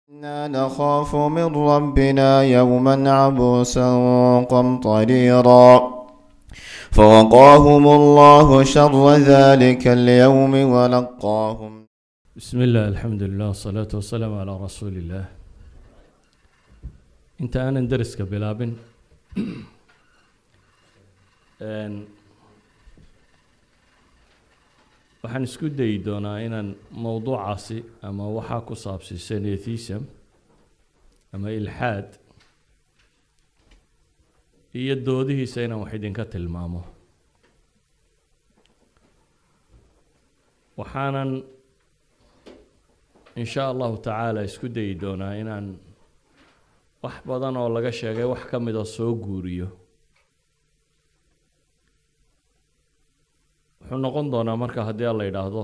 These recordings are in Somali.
إنا نخاف من ربنا يوما عبوسا قمطريرا فوقاهم الله شر ذلك اليوم ولقاهم. بسم الله الحمد لله والصلاة والسلام على رسول الله. انت أنا ندرس كبلابن waxaan isku dayi doonaa inaan mowduucaasi ama waxaa ku saabsiisan atheism ama ilxaad iyo doodihiisa inaan wax idinka tilmaamo. waxaanan in sha allahu tacaala isku dayi doonaa inaan wax badan oo laga sheegay wax ka mida soo guuriyo. wuxuu noqon doonaa marka haddii la yidhaahdo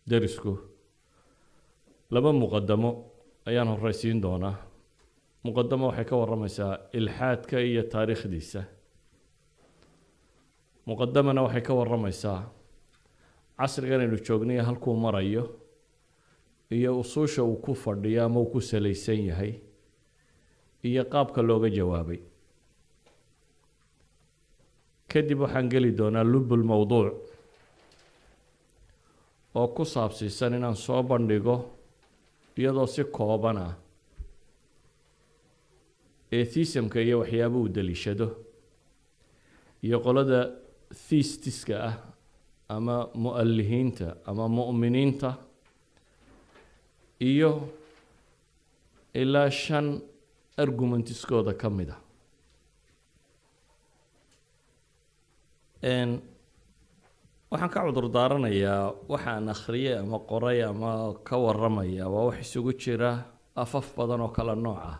derisku laba muqadamo ayaan horeysiin doonaa. muqadamo waxay ka warramaysaa ilxaadka iyo taariikhdiisa. muqadamana waxay ka warramaysaa casrigan aynu joognayo halkuu marayo iyo usuusha uu ku fadhiyo ama uu ku salaysan yahay iyo qaabka looga jawaabay. kadib waxaan geli doonaa lubul mowduuc oo ku saabsiisan inaan soo bandhigo iyadoo si kooban ah atheismka iyo waxyaabo uu daliishado iyo qolada theistiska ah ama mu'allihiinta ama mu'miniinta iyo ilaa 5 argumentiskooda ka mid ah. waxaan ka cudur daaranayaa waxaan akhriyay ama qoray ama ka warramaya waa wax isugu jira afaf badan oo kala nooc ah.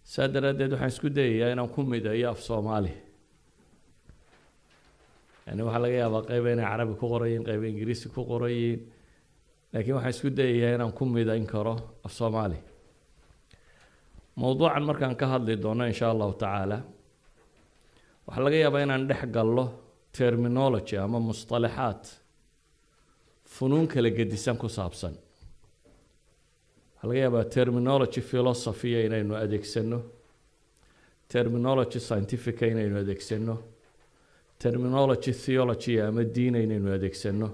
saa daraaddeed waxaan isku dayayaa inaan ku mideeyo af soomaali. yani waxaa laga yaabaa qayba inay carabi ku qorayiin, qayba ingiriisi ku qorayiin, laakiin waxaan isku dayayaa inaan ku midayn karo af soomaali. mowduucan markaan ka hadli doono in sha allahu tacaala waxaa laga yaabaa inaan dhex gallo terminology ama mustalaxaad funuun kala gedisan ku saabsan. waxaa laga yaabaa terminology philosophy inaynu adeegsano, terminology scientifica inaynu adeegsano, terminology theology ama diin inaynu adeegsano.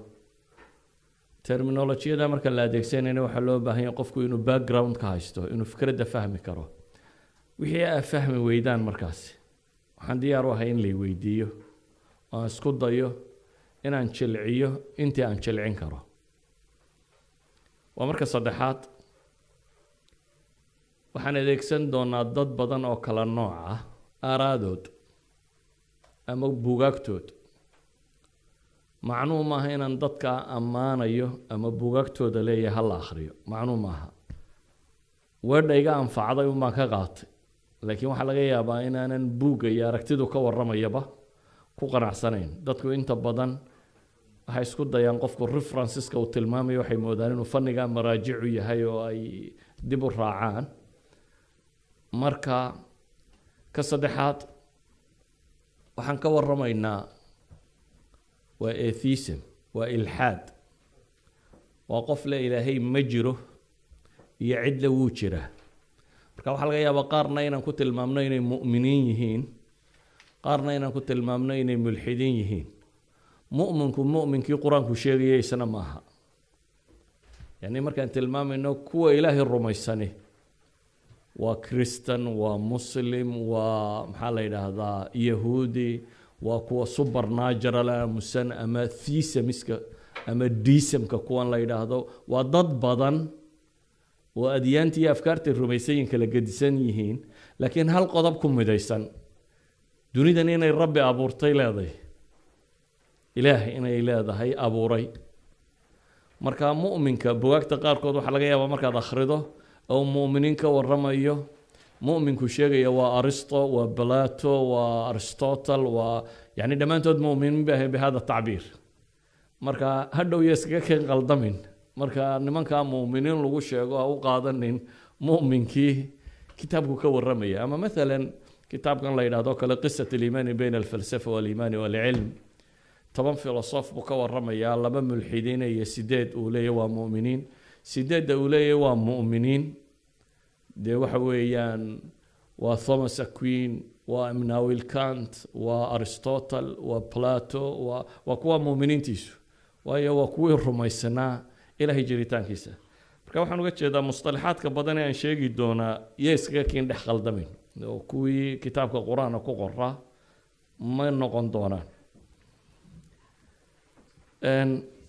terminolojyada marka la adeegsanayna waxaa loo baahan yahay qofku inuu background ka haysto, inuu fikradda fahmi karo. wixii aad fahmi weydaan markaasi waxaan diyaar u ahay in la weydiiyo oo aan isku dayo inaan jilciyo intii aan jilcin karo. waa marka saddexaad waxaan adeegsan doonaa dad badan oo kala nooc ah aaraadood ama buugaagtood. macnuu maaha inaan dadka ammaanayo ama buugaagtooda leeyahay ha la akhriyo, macnuu maaha. weedha iga anfacday unbaan ka qaatay, laakiin waxaa laga yaabaa inaanan buugga iyo aragtidu ka warramayaba ku qanacsanayn. dadku inta badan waxay isku dayaan qofku referenceska uu tilmaamayo waxay moodaan inuu fanniga maraajicu yahay oo ay dib u raacaan. marka ka saddexaad waxaan ka warramaynaa waa atheism, waa ilxaad. waa qof le ilaahay ma jiro iyo cidla wuu jiraa. marka waxaa laga yaabaa qaarna inaan ku tilmaamno inay mu'miniin yihiin, qaarna inaan ku tilmaamno inay mulxidiin yihiin. mu'minku mu'minkii qur-aanku sheegaya isna maaha. yani markaan tilmaamayno kuwa ilaahay rumaysani waa kristan, waa muslim, waa maxaa la yidhaahdaa yahuudi, waa kuwa supernatural aamusan ama theismiska ama deismka kuwan la yidhaahdo. waa dad badan oo adyaantii iyo afkaartay rumaysayin kala gedisan yihiin, laakiin hal qodob ku midaysan: dunidan inay rabbi abuurtay leedahay, ilaahay inay leedahay abuuray. marka mu'minka bugaagta qaarkood waxaa laga yaabaa markaad akhrido oo mu'miniin ka warramayo, mu'minku sheegaya waa aristo, waa plato, waa aristotle, waa yani dhammaantood mu'miniin bay bihada tacbiir. marka hadhow iyo iskaga keen qaldamin marka nimanka mu'miniin lagu sheego ha u qaadanin mu'minkii kitaabku ka warramaya. ama maalan kitaabkan la yidhaahdo kale qisat aliimaani bayna alfalsafa waaliimaani waalcilm 10 filosof buu ka warramayaa, 2 mulxidiin iyo 8 uu leeyahay waa mu'miniin. sideedda uu leeyahay waa mu'miniin dee waxa weeyaan waa Thomas Aquinas waa Immanuel Kant waa Aristotle waa Plato waa kuwa mu'miniintiisu waayo waa kuwii rumaysanaa ilaahay jiritaankiisa marka waxaan uga jeedaa mustalaxaadka badan ee aan sheegi doonaa iyo iskaga kiin dhex qaldamin oo kuwii kitaabka quraanka ku qoraa ma noqon doonaan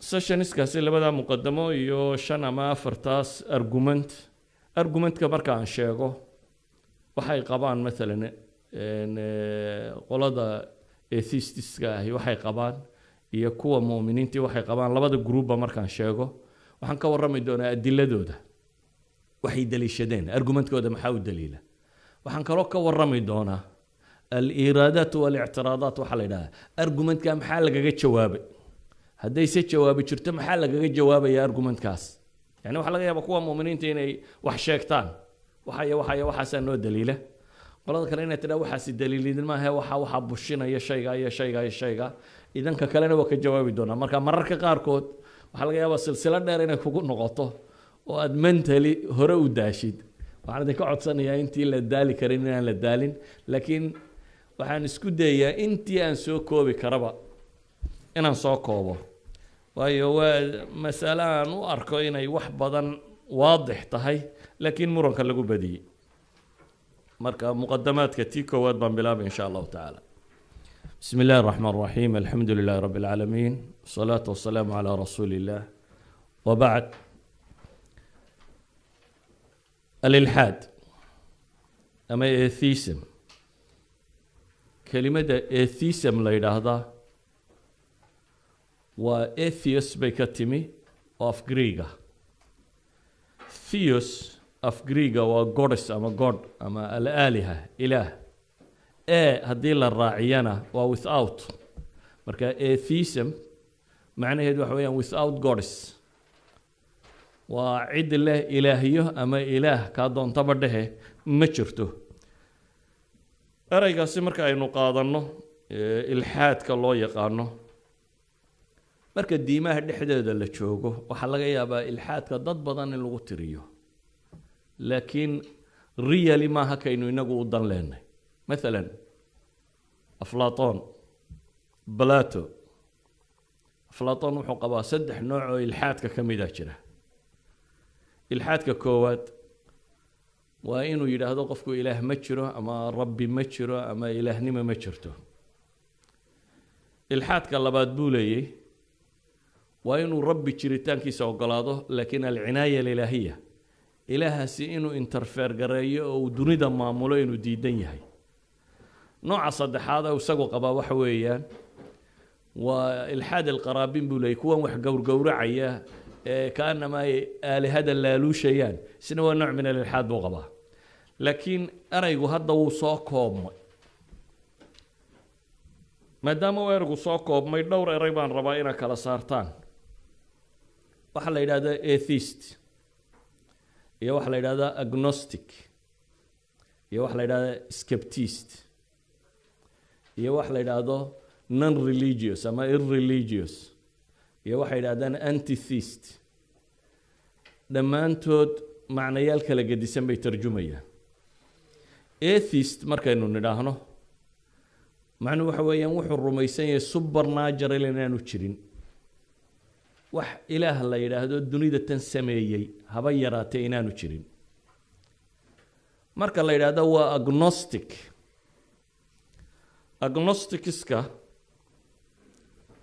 sessionskaasi labada muqaddamo iyo 5 ama 4 argumentka marka aan sheego waxay qabaan maalan qolada atheistiska ahi waxay qabaan iyo kuwa muuminiintii waxay qabaan labada groupba markaan sheego waxaan ka warrami doonaa adiladooda waxay daliishadeen argumentkooda maxaa u daliila waxaan kaloo ka warrami doonaa al-iraadaat wal-i'tiraadaat waxa la yidhaahdaa argumentka maxaa lagaga jawaabay hadday se jawaabi jirto maxaa lagaga jawaabaya argumentkaas yani waxa laga yaabaa kuwa muuminiinta inay wax sheegtaan waxaasaa noo daliila qolada kale inay tidhaa waxaasi daliilidin maaha waxa bushinaya shayga iyo shayga iyo shayga idanka kalena waa ka jawaabi doonaa marka mararka qaarkood waxaa laga yaabaa silsilad dheer inay kugu noqoto oo aad mentally hore u daashid waxaan idinka codsanayaa intii la daali karin inaan la daalin laakiin waxaan isku dayayaa intii aan soo koobi karaba inaan soo koobo waayo waa mas'ale aan u arko inay wax badan waadix tahay laakiin muranka lagu badiyey marka muqaddamaadka tii koowaad baan bilaabay insha allahu tacaala بسم الله الرحمن الرحيم الحمد لله رب العالمين والصلاة والسلام على رسول الله وبعد الإلحاد أما atheism كلمة atheism لا يدهضا و atheos بيكتمي of Greek theos of Greek و goddess أما god أما الآلهة إله haddii la raaciyana waa without marka atheism macnaheedu waxa weeyaan without goddess waa cid leh ilaahiyo ama ilaah kaa doontaba dhehe ma jirto eraygaasi marka aynu qaadanno ilxaadka loo yaqaano marka diimaha dhexdeeda la joogo waxaa laga yaabaa ilxaadka dad badan in lagu tiriyo laakiin really maaha kaynu inagu u dan leenay مثلا أفلاطون بلاتو أفلاطون وحو قبا 3 نوع إلحاد كميدا جرا إلحاد كواد وإنو يراهدو قفكو إله مجرو أما ربي مجرو أما إله نما مجرتو إلحاد كاللباد بولي وإنو ربي جريتان كيسا وقلاده لكن العناية الإلهية إلها سي إنو انترفير قرأيه ودونيدا معمولو إنو ديدن يهي نوع صدحات أو سقو قبا وحويان والحاد القرابين بولا يكون وح قور عيا كأنما آلهة اللالوشيان سنوا نوع من الإلحاد بقبا لكن أريقو هذا وصاكم ما دام ويرقو صاكم ما يدور إريبان ربائنا كلا سارتان وحلا هذا atheist يا وحلا هذا agnostic يا وحلا هذا skeptist iyo wax la yiraahdo non religious ama irreligious iyo waxa yiraahdaan anti-theist dhammaantood macnayaal kala gedisan bay tarjumayaan atheist markaynu nidhaahno macnu waxa weeyaan wuxuu rumaysan yahay supernatural inaanu jirin wax ilaah la yiraahdo dunida tan sameeyay haba yaraatay inaanu jirin marka la yiraahdo waa agnostic agnosticska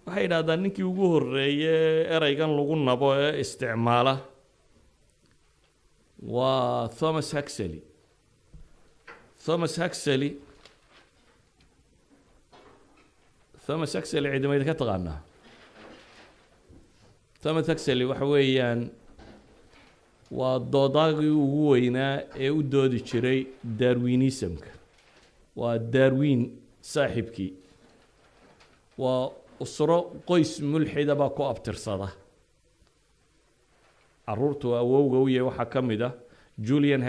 waxay yidhaahdaan ninkii ugu horreeyay eraygan lagu nabo ee isticmaala waa Thomas Huxley ciidamada ka taqaanaa Thomas Huxley waxa weeyaan waa doodaagii ugu weynaa ee u doodi jiray Darwinismka waa Darwin saaxibkii waa usro qoys mulxida baa ku abtirsada caruurtu awowga u yahay waxaa ka mid ah Julian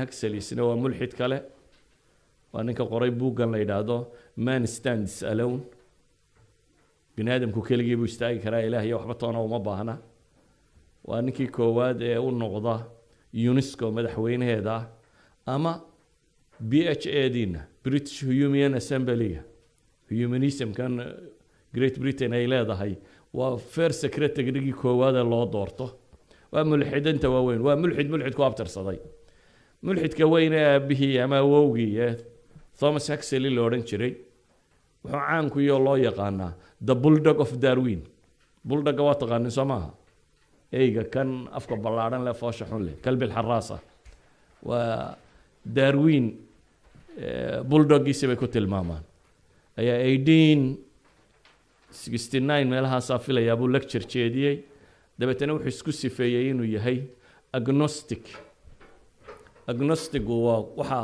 Huxley isna waa mulxid kale waa ninka qoray buuggan la yidhaahdo Man Stands Alone bini aadamku keligii buu istaagi karaa ilaah iyo waxba toona uma baahna waa ninkii koowaad ee u noqda UNESCO madaxweynaheeda ama BHA diina British Human Assembly humanism kan Great Britain ay leedahay waa first secretary koowaad ee loo doorto waa mulxidinta waaweyn waa mulxid ku abtirsaday mulxidka weyn ee bihii ama awowgii Thomas Huxley loo oran jiray wuxuu caan ku yahay loo yaqaanaa the bulldog of Darwin bulldog waa taqaan Soomaha eeyga kan afka ballaaran leh foosha xun leh kalbi xaraasa waa Darwin bulldogiisa bay ku tilmaamaan ayaa 1869 meelaha saafilaya buu lecture jeediyay dabeetana wuxuu isku sifeeyay inuu yahay agnostic waa waxa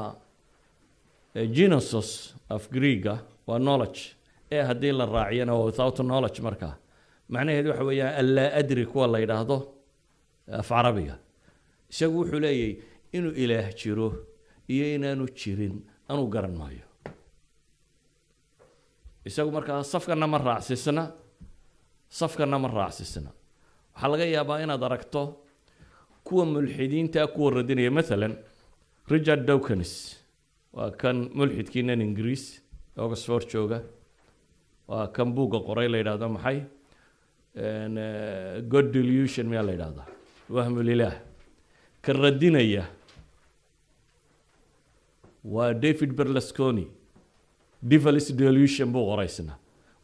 genosis of Greek waa knowledge ee haddii la raaciyana waa without knowledge markaa macnaheedu waxa weeyaan alla adri kuwa la yidhaahdo af carabiga isagu wuxuu leeyahay inuu ilaah jiro iyo inaanu jirin anu garan maayo isagu markaa safkana ma raacsisna waxaa laga yaabaa inaad aragto kuwa mulxidiinta kuwa radinaya مثلا Richard Dawkins waa kan mulxidkiinan Ingiriis Oxford jooga waa kan buuga qoray la yiraahdo maxay God delusion ma la yiraahdo wahmu lilah kan radinaya waa David Berlusconi devil's delusion buu qoraysna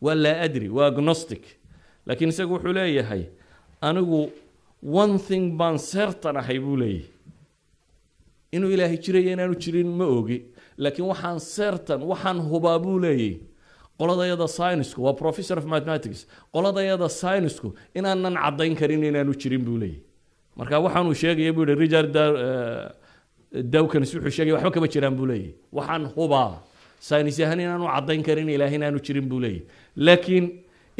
wala adri waa agnostic laakiin isagu wuxuu leeyahay anigu one thing baan certain ahay buu leeyahay inuu ilaahay jiray inaanu jirin ma ogi laakiin waxaan certain waxaan hubaa buu leeyahay qoladayada science-ku waa professor of mathematics qoladayada science-ku inaanan cadayn karin inaanu jirin buu leeyahay marka waxaan uu sheegay buu Richard Dawkins wuxuu sheegay waxba kama jiraan buu leeyahay waxaan hubaa science yahan inaanu cadayn karin ilaahay inaanu jirin buu leeyahay laakiin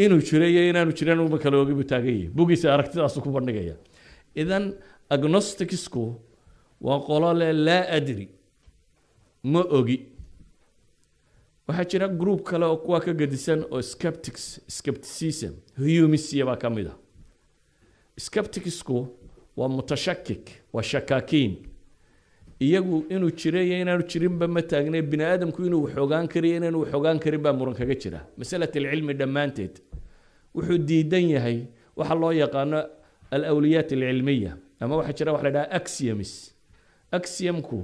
inuu jiray inaanu jirin uma kala ogi buu taagay bugiisa aragtidaas ku bandhigaya idan agnosticsku waa qolole la adri ma ogi waxa jira group kale oo kuwa ka gadisan oo skepticism humanism baa kamida skepticsku waa mutashakkik waa shakaakiin iyagu inuu jiray inaanu jirin ba ma taagnay bini aadamku inuu xogaan kariyo inaanu xogaan karin ba muran kaga jira mas'alada cilmi dhamaanteed wuxuu diidan yahay waxa loo yaqaan al-awliyat al-ilmiya ama waxa jira wax la yiraahdo axiomku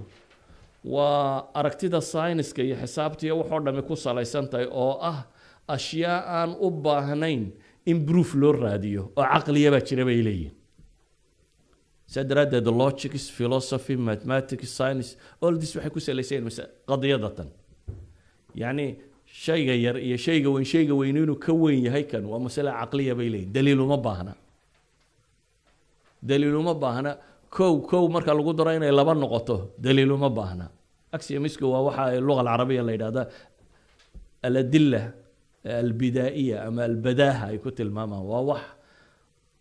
waa aragtida science-ka iyo xisaabta iyo waxa dhamay ku salaysan tahay oo ah ashyaa aan u baahnayn in proof loo raadiyo oo aqliya ba jira bay leeyihiin sadrada logic philosophy mathematics science all this waxay ku salaysan qadiyadatan yani shayga yar iyo shayga weyn inuu ka weyn yahay kan waa mas'ala aqliya bay leeyihiin daliil uma baahna kow marka lagu daro inay laba noqoto daliil uma baahna axiomisku waa waxa luqada carabiga la yiraahdo al-adilla al-bidaiya ama al-badaha ay ku tilmaamaan waa wax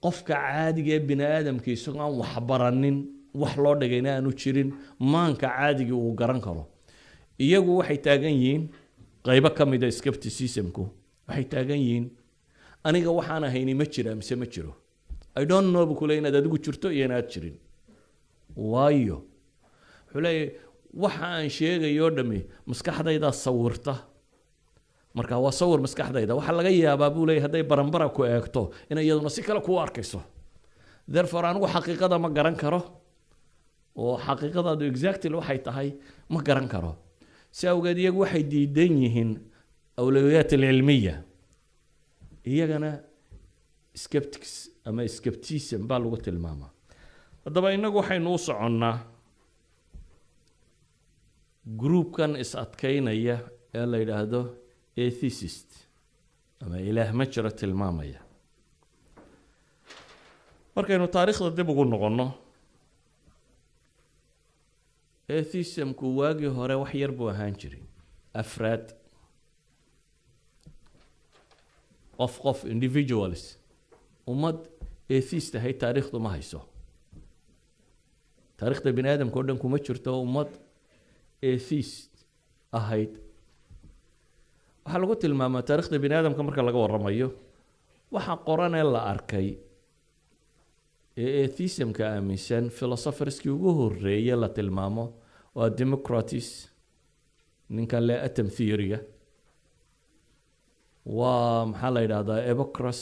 qofka caadiga ee bini aadamkiisu aan wax baranin wax loo dhigayna aanu jirin maanka caadiga uu garan karo iyagu waxay taagan yihiin qaybo kamid ah skepticismku waxay taagan yihiin aniga waxaan ahayni ma jira mise ma jiro I don't know bukule inaad adigu jirto iyo inaad jirin waayo xulay waxa aan sheegayo dhami maskaxdayda sawirta marka waa sawir maskaxdayda waxa laga yaabaa buu leeyahay haday baranbara ku eegto in iyaduna si kale ku arkayso therefore anigu xaqiiqada ma garan karo oo xaqiiqadu exactly waxay tahay ma garan karo si awgeed iyagu waxay diidan yihiin awlawiyat al-ilmiya iyagana skeptics ama skepticism baa lagu tilmaamaa haddaba inagu waxaynu u soconnaa groupkan is adkaynaya ee la yidhaahdo atheist ama ilaah ma jiro tilmaamaya markaynu taariikhda dib ugu noqonno atheismku waagii hore wax yar buu ahaan jiray afraad qof individuals ummad atheist ahay taariikhdu ma hayso taariikhda bini aadamka oo dhan kuma jirto ummad atheist ahayd waxa lagu tilmaamaa taariikhda bini aadamka marka laga waramayo waxa qoran ee la arkay atheismka aaminsan philosopherskii ugu horreeye la tilmaamo waa Democritus ninkan le atom theory-ga waa maxaa la yidhaahdaa Epicurus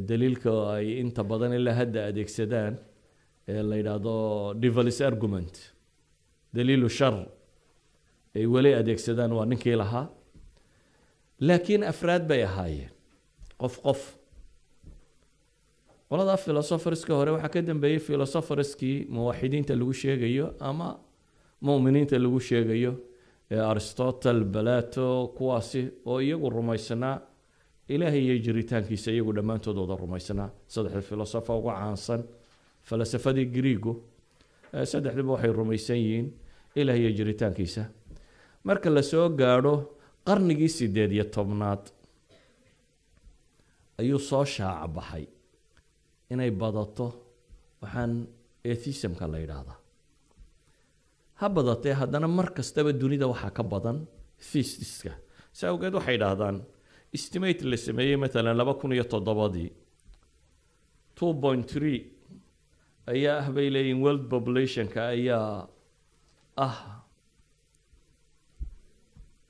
daliilka ay inta badan ilaa hadda adeegsadaan ee la yidhaahdo devil's argument daliilu shar ay weli adeegsadaan waa ninkii lahaa laakiin afraad bay ahaayeen qof qolada philosopherska hore waxaa ka dambeeyay philosopherskii muwaxidiinta lagu sheegayo ama mu'miniinta lagu sheegayo Aristotle Plato kuwaasi oo iyagu rumaysanaa ilaahay iyo jiritaankiisa iyagu dhammaantood wada rumaysanaa saddex philosopher ugu caansan falsafadii Greego saddexduba waxay rumaysan yihiin ilaahay iyo jiritaankiisa marka la soo gaadho qarnigii 18aad ayuu soo shaac baxay inay badato waxaan atheismka la yiraahdaa ha badatee haddana mar kastaba dunida waxaa ka badan theistiska saawgeed waxay yidhaahdaan estimate la sameeyey matalan 2007 2.3 ayaa ah bay leeyihiin world populationka ayaa ah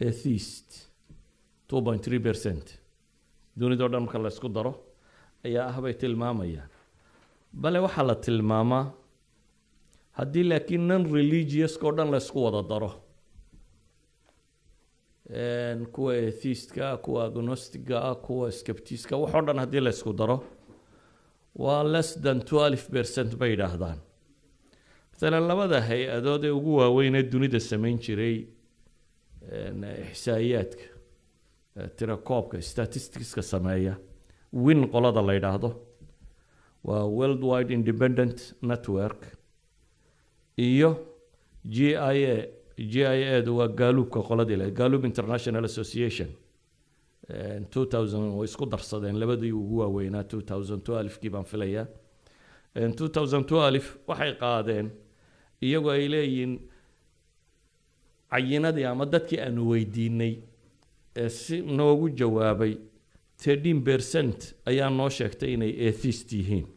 atheist 2.3% dunidoo dhan marka la isku daro ayaa ah bay tilmaamayaan bale waxaa la tilmaamaa haddii laakiin non religious oo dhan la isku wada daro kuwa atheistka kuwa agnostica kuwa skeptiska waxoo dhan haddii la isku daro waa less than 12% bay yidhaahdaan maalan labada hay-adood ee ugu waaweyn ee dunida samayn jiray ixsaa'iyaadka tirakoobka statisticska sameeya win qolada la yidhaahdo waa worldwide independent network iyo GIA waa gaaluubka qoladii leh gaalub international association 2000 way isku darsadeen labadii ugu waaweynaa 2012 kii baan filayaa 2012 waxay qaadeen iyagoo ay leeyihiin cayinadii ama dadkii aanu weydiinay ee si noogu jawaabay 13% ayaa noo sheegtay inay atheist yihiin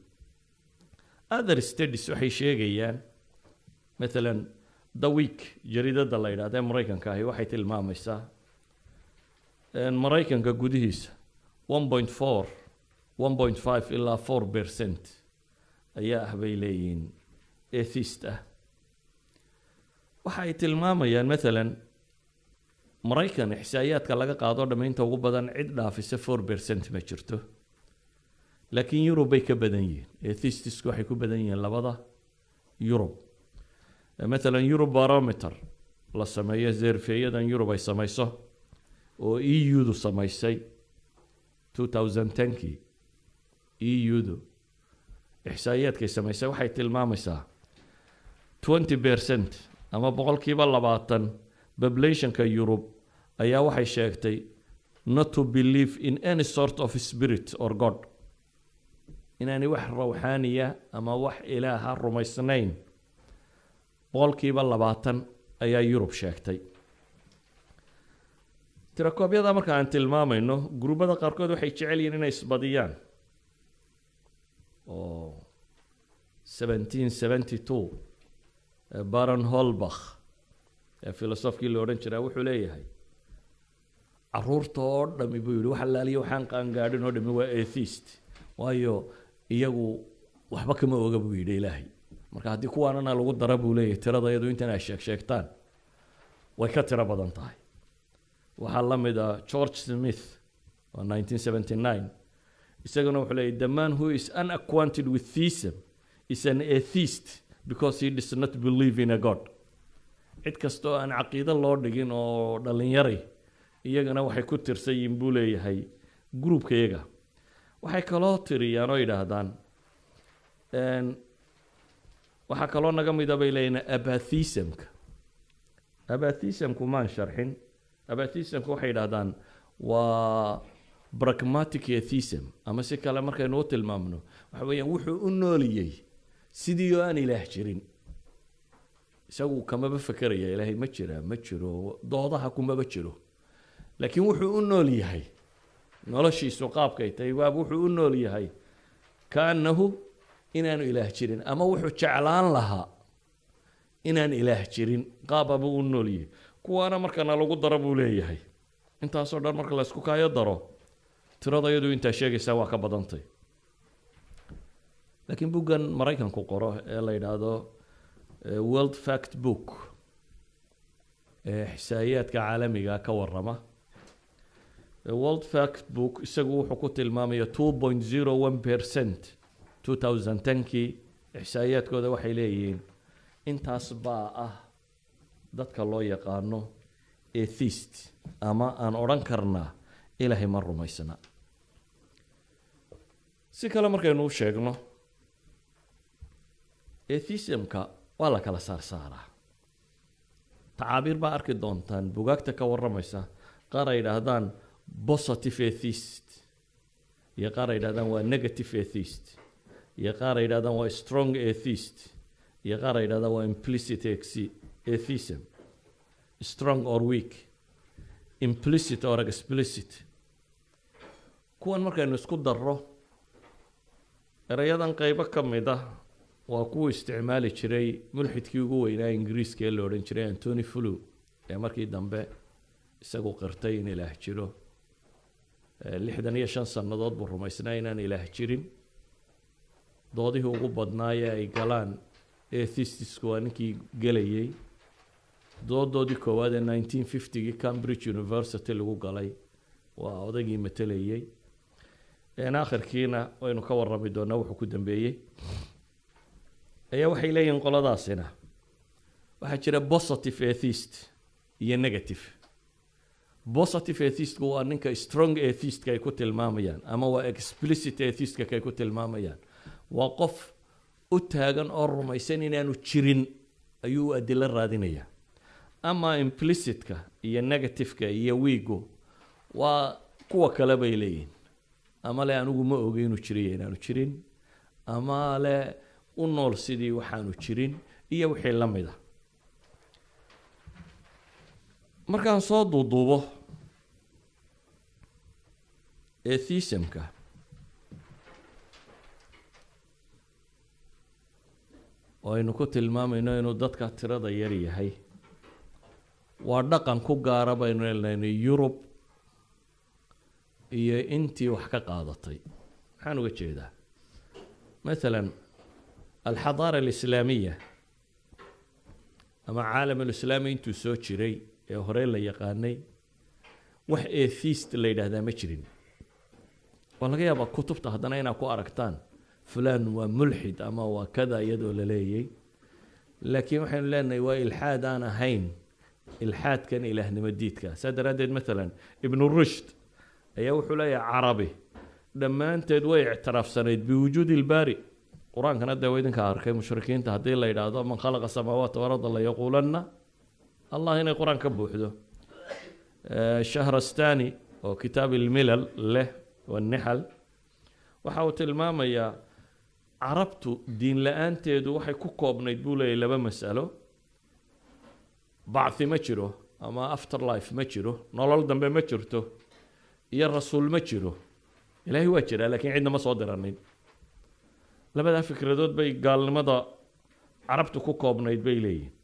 other studies waxay sheegayaan مثلا The Week jaridada la yiraahdo Mareykanka ah waxay tilmaamaysaa in Mareykanka gudihiisa 1.5 ilaa 4% ayaa ah bay leeyihiin atheist ah waxay tilmaamayaan مثلا Mareykan ixsaa'iyaadka laga qaado dhamaynta ugu badan cid dhaafisa 4% ma jirto laakiin Europe bay ka badan yihiin atheistisku waxay ku badan yihiin labada Europe مثلا Eurobarometer la sameeyo zerfeeyadan Europe ay samayso oo EU-du samaysay 2010kii EU-du ixsaa'iyaadkay samaysay waxay tilmaamaysaa 20% ama boqolkiiba 20 populationka Europe ayaa waxay sheegtay not to believe in any sort of spirit or God inaanay wax ruuxaaniya ama wax ilaaha rumaysnayn boqolkiiba 20 ayaa Europe sheegtay tirakoobyada marka aan tilmaamayno gruubada qaarkood waxay jecel yihiin inay isbadiyaan oo 1772 Baron Holbach filosofkii la odhan jiray wuxuu leeyahay caruurta oo dhami buu yidhi waxa laaliyo waxaan qaangaadhin oo dhami waa atheist waayo iyagu waxba kama oga buu yidhi ilaahay marka haddii kuwaanana lagu dara buu leeyahay tiradayadu intan ay sheegtaan way ka tiro badan tahay waxaa la mid ah George Smith oo 1979 isaguna wuxuu leeyahay the man who is unacquainted with theism is an atheist because he does not believe in a God cid kastoo aan caqiido loo dhigin oo dhalinyaray iyagana waxay ku tirsan yihiin buu leeyahay groupka iyaga waxay kaloo tiriyaan oo yidhaahdaan waxaa kaloo naga mid ah bay leeyihiin abatheismku maan sharxin abatheismku waxay yidhaahdaan waa pragmatic atheism ama si kale markaynu u tilmaamno waxa weeyaan wuxuu u nooliyey sidii oo aan ilaah jirin isagu kamaba fakaraya ilaahay ma jiro doodaha kumaba jiro laakiin wuxuu u nool yahay noloshiisu qaabkay tahay waa wuxuu u nool yahay kaanahu inaanu ilaah jirin ama wuxuu jeclaan lahaa inaan ilaah jirin qaababa u nooliyey kuwaana markana lagu daro buu leeyahay intaasoo dhan marka la isku kaayo daro tirada iyadu intaa sheegaysaa waa ka badantay laakiin buggan maraykanku qoro ee la yidhaahdo world fact book ee xisaayaadka caalamiga ka warrama world fact book isagu wuxuu ku tilmaamaya 2.01% 2010kii xisaayaadkooda waxay leeyihiin intaas baa ah dadka loo yaqaano atheist ama aan odhan karnaa ilaahay ma rumaysna si kale markaynu u sheegno atheismka waa la kala saarsaaraa tacaabiir baa arki doontaan bugaagta ka warramaysa qaar ay yidhaahdaan positive atheist iyo qaar ay yidhahdaan waa negative atheist iyo qaar ay yidhahdaan waa strong atheist iyo qaar ay yidhahdaan waa implicit atheism strong or weak implicit or explicit kuwan markaynu isku darro erayadan qaybo ka mid ah waa kuwa isticmaali jiray mulxidkii ugu weynaa ingiriiska ee la odhan jiray Anthony Flew ee markii dambe isagu qirtay in ilaah jiro 65 sannadood buu rumaysnaa inaan ilaah jirin doodihii ugu badnaayee ay galaan atheistisku waa ninkii gelayay doodoodii koowaad ee 1950gii Cambridge University lagu galay waa odaygii matelayay aakhirkiina waynu ka warrami doonaa wuxuu ku dambeeyey ayaa waxay leeyihiin qoladaasina waxaa jira positive atheist iyo negative positive atheist waa ninka strong atheist ay ku tilmaamayaan ama waa explicit atheist ay ku tilmaamayaan waa qof u taagan oo rumaysan inaanu jirin ayuu adila raadinaya ama implicit-ka iyo negative-ka iyo weak-gu waa kuwa kale bay leeyihiin ama le anigu ma ogeyn inuu jiriyo inaanu jirin ama le u nool sidii waxaanu jirin iyo wixii la mid ah markaan soo duuduubo atheismka aynu ku tilmaamayno inuu dadka tirada yar yahay waa dhaqan ku gaara baynu leeyahay Yurub iyo intii wax ka qaadatay maxaan uga jeedaa مثلا الحضارة الإسلامية أما عالم الإسلامي انتو سو جيري ee hore la yaqaanay wax atheist la yiraahdaa ma jirin waa laga yaabaa kutubta haddana inaa ku aragtaan fulaan waa mulxid ama waa kada iyadoo la leeyay laakiin waxaynu leenahay waa ilxaad aan ahayn ilxaadkan ilaahnimo diidka sadaraadeed maalan ibn rushd ayaa wuxuu leeyahay carabi dhammaanteed way ictiraafsanayd biwujuudi ilbaari qur-aankana dee waa idinka arkay mushrikiinta haddii la yidhaahdo man khalaqa samaawaati warada la yaquulanna allah inay qur-aan ka buuxdo shahrastani oo kitaab ilmilal leh والنحل waxa uu tilmaamayaa carabtu diin la-aanteedu waxay ku koobnayd buu leeyahay laba mas'alo bacthi ma jiro ama afterlife ma jiro nolol dambe ma jirto iyo rasuul ma jiro ilaahay waa jiraa laakiin cidna ma soo diranin labada fikradood bay gaalnimada carabtu ku koobnayd bay leeyihiin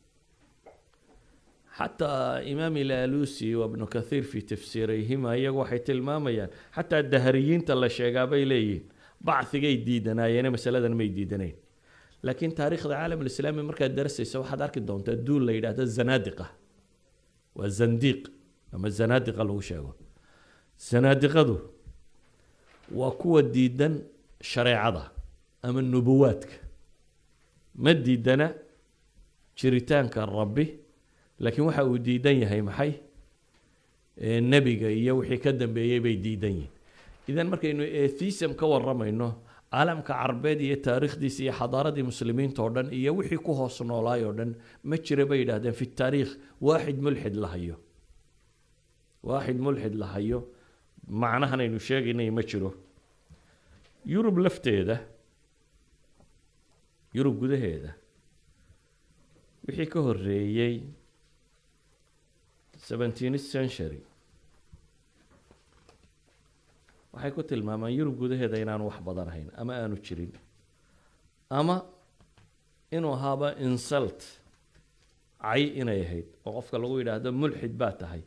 حتى إمام الألوسي وابن كثير في تفسيرهما يقول حيث الماميان حتى الدهريين تلا شيقابي ليين بعث جاي ديدنا يعني مسألة ما يديدنين لكن تاريخ العالم الإسلامي مركز درس يسوي حد أركض دون تدول ليلة الزنادقة والزنديق أما الزنادقة اللي هو شاقه الزنادقة ذو وقوة ديدن شريعة أما النبواتك ما ديدنا شريتان كان ربي لكن waxa uu diidan yahay maxay nabiga iyo wixii ka dambeeyay bay diidan yihiin idan markaynu atheism ka waramayno caalamka carbeed iyo taariikhdiisa iyo xadaaradii muslimiinta oo dhan iyo wixii ku hoos noolaay oo dhan ma jira bay yiraahdeen fi taariikh waaxid mulxid lahayo macnahan aynu sheegaynay ma jiro yurub lafteeda yurub gudaheeda wixii ka horeeyay 17th century waxay ku tilmaamaan yurub gudaheeda inaan wax badan ahayn ama aanu jirin ama inuu ahaaba insult cay inay ahayd oo qofka lagu yidhaahdo mulxid baa tahay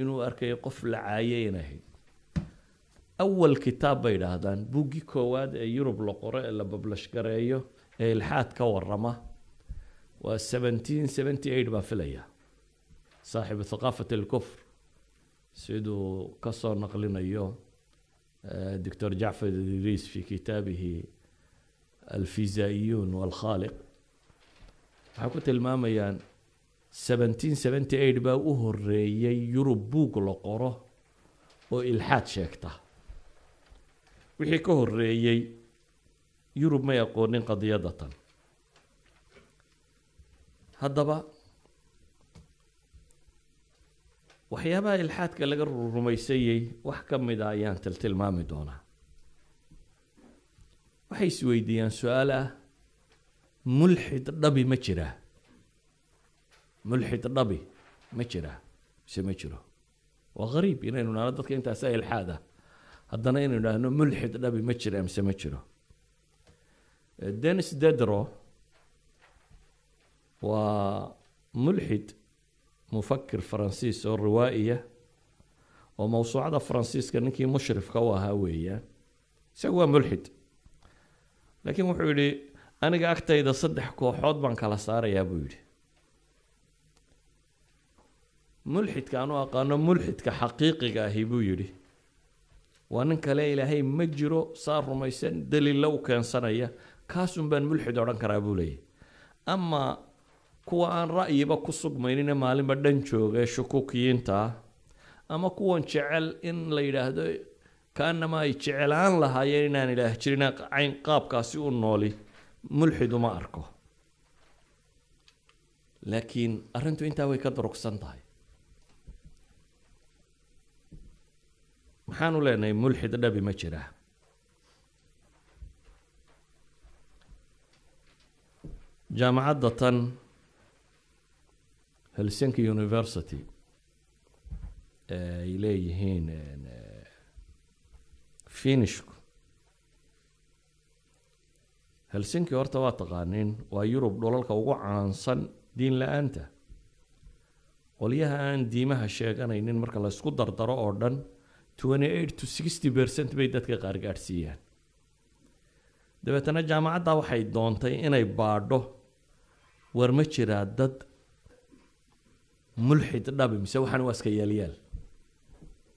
inuu arkayo qof la caayay inay ahayd awal kitaab bay yidhaahdaan buuggii koowaad ee yurub la qoro ee la bablish gareeyo ee ilxaad ka warrama waa 1778 baa filaya saaxibu thaqaafat alkufr siduu ka soo naqlinayo دكتور جعفر الإدريس في كتابه الفيزيائيون والخالق حكوت الماميان 1778 baa u horeeyay yurub buug la qoro oo ilxaad sheegta wixii ka horeeyay yurub ma yaqoonin qadiyadatan haddaba waxyaabaha ilxaadka laga rumaysayay wax ka mid ah ayaan tilmaami doonaa waxay isweydiiyaan su-aal ah mulxid dhabi ma jiraa mulxid dhabi ma jiraa mise ma jiro waa qariib inaynu nahno dadka intaasa ilxaad ah haddana inaynu nahno mulxid dhabi ma jira mise ma jiro Denis Diderot waa mulxid مفكر فرنسيس أو روائية وموسوعة فرنسيس كان كي مشرف كواها ويا سوى ملحد لكن وحولي أنا قاعد إذا صدح كوحود بانك على صار يا بولي ملحد كانوا ملحد كحقيقي كاهي بولي وأنا كلا إلهي مجرو صار رميسان دليل لو كان صنايا كاسم بان ملحد وران كرابولي أما kuwa aan ra'yiba ku sugmaynina maalinba dhan jooga shukuukiyiinta ama kuwan jecel in la yidhaahdo kaanama ay jecelaan lahaayeen inaan ilaah jirin cayn qaabkaasi u nooli mulxid uma arko laakiin arrintu intaa way ka durugsan tahay maxaanu leenahay mulxid dhabi ma jira jaamacadda tan Helsinki University ay leeyihiin Finishku Helsinki horta waa taqaaniin waa Yurub dholalka ugu caansan diin la'aanta qolyaha aan diimaha sheeganaynin marka la isku dardaro oo dhan 28 to 60% bay dadka qaar gaarsiiyaan dabeetana jaamacadda waxay doontay inay baadho war ma jiraa dad mulxid dhabi mise waxaan waa iska yaalyaal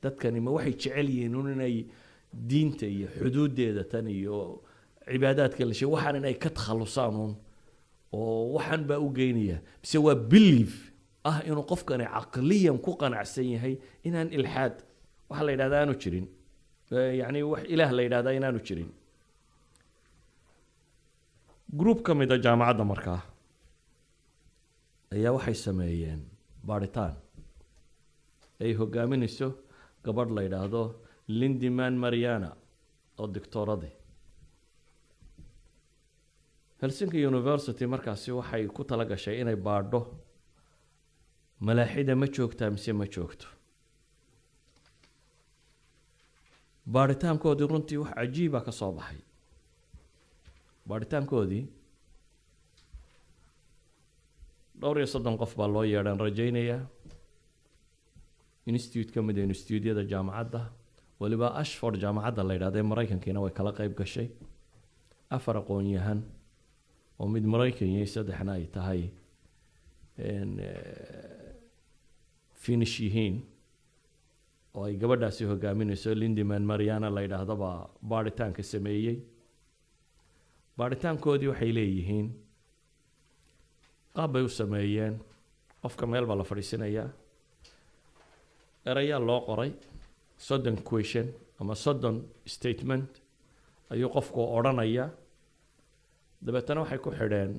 dadkani ma waxay jecel yihiin inay diinta iyo xuduudeeda tan iyo cibaadaadka la sheego waxaan inay ka takhalusaan oo waxaan baa u geynaya mise waa belief ah inuu qofkani caqliyan ku qanacsan yahay inaan ilxaad waxa la yidhahdaa aanu jirin yani wax ilaah la yidhahdaa inaanu jirin group ka mid a jaamacadda markaa ayaa waxay sameeyeen baaritaan ay hogaaminayso gabadh la yidhaahdo Lindemann Mariana oo doctorade Helsinki University markaasi waxay ku tala gashay inay baadho malaaxida ma joogtaa mise ma joogto baaritaankoodii runtii wax cajiiba ka soo baxay baaritaankoodii dhowr iyo 30 qof baa loo yeedhan rajaynaya institute ka mid ah institute-yada jaamacadda waliba Ashford jaamacadda la yiraahdo Mareykankiina way kala qayb gashay afar aqoon-yahan oo mid Mareykan iyo saddexna ay tahay Finnish yihiin oo ay gabadhaasi hogaaminayso Lindemann Mariana la yiraahdo baa baaritaanka sameeyay baaritaankoodii waxay leeyihiin qaab bay u sameeyeen qofka meel baa la fadhiisanayaa erayaa loo qoray 30 question ama 30 statement ayuu qofku odhanaya dabeetana waxay ku xidheen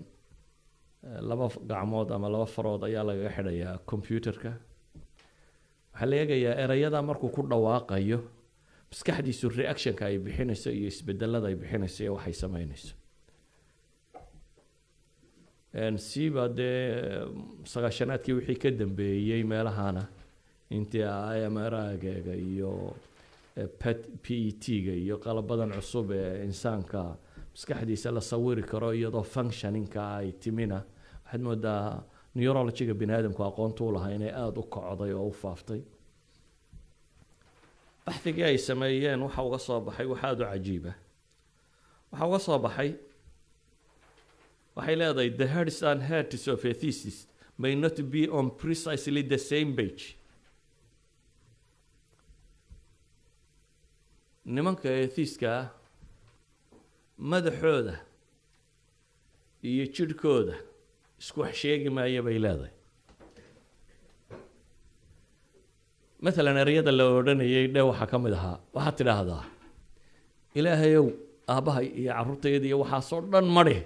laba gacmood ama laba farood ayaa laga xidhayaa computerka waxaa la eegayaa erayada markuu ku dhawaaqayo maskaxdiisu reactionka ay bixinayso iyo isbedelada ay bixinayso iyo waxay sameynayso siiba dee sagaashanaadkii wixii ka dambeeyey meelahana intii IMR-ga iyo PET-ga iyo qalabadan cusub ee insaanka maskaxdiisa la sawiri karo iyadoo functioningka ay timina waxaad moodaa neurologyga bini aadamku aqoonta u lahaa inay aada u kocday oo u faaftay baxthigii ay sameeyeen waxa uga soo baxay waxa aada u cajiiba waxa uga soo baxay waxay leedahay the heads and hearts of a thesis may not be on precisely the same page nimanka theisiska madaxooda iyo jidhkooda isku wax sheegi maayo bay leedahay مثلا ereyada la odhanayay dhe waxaa ka mid ahaa waxaad tidhaahdaa ilaahayow aabbahay iyo carruurtayda iyo waxaasoo dhan madhi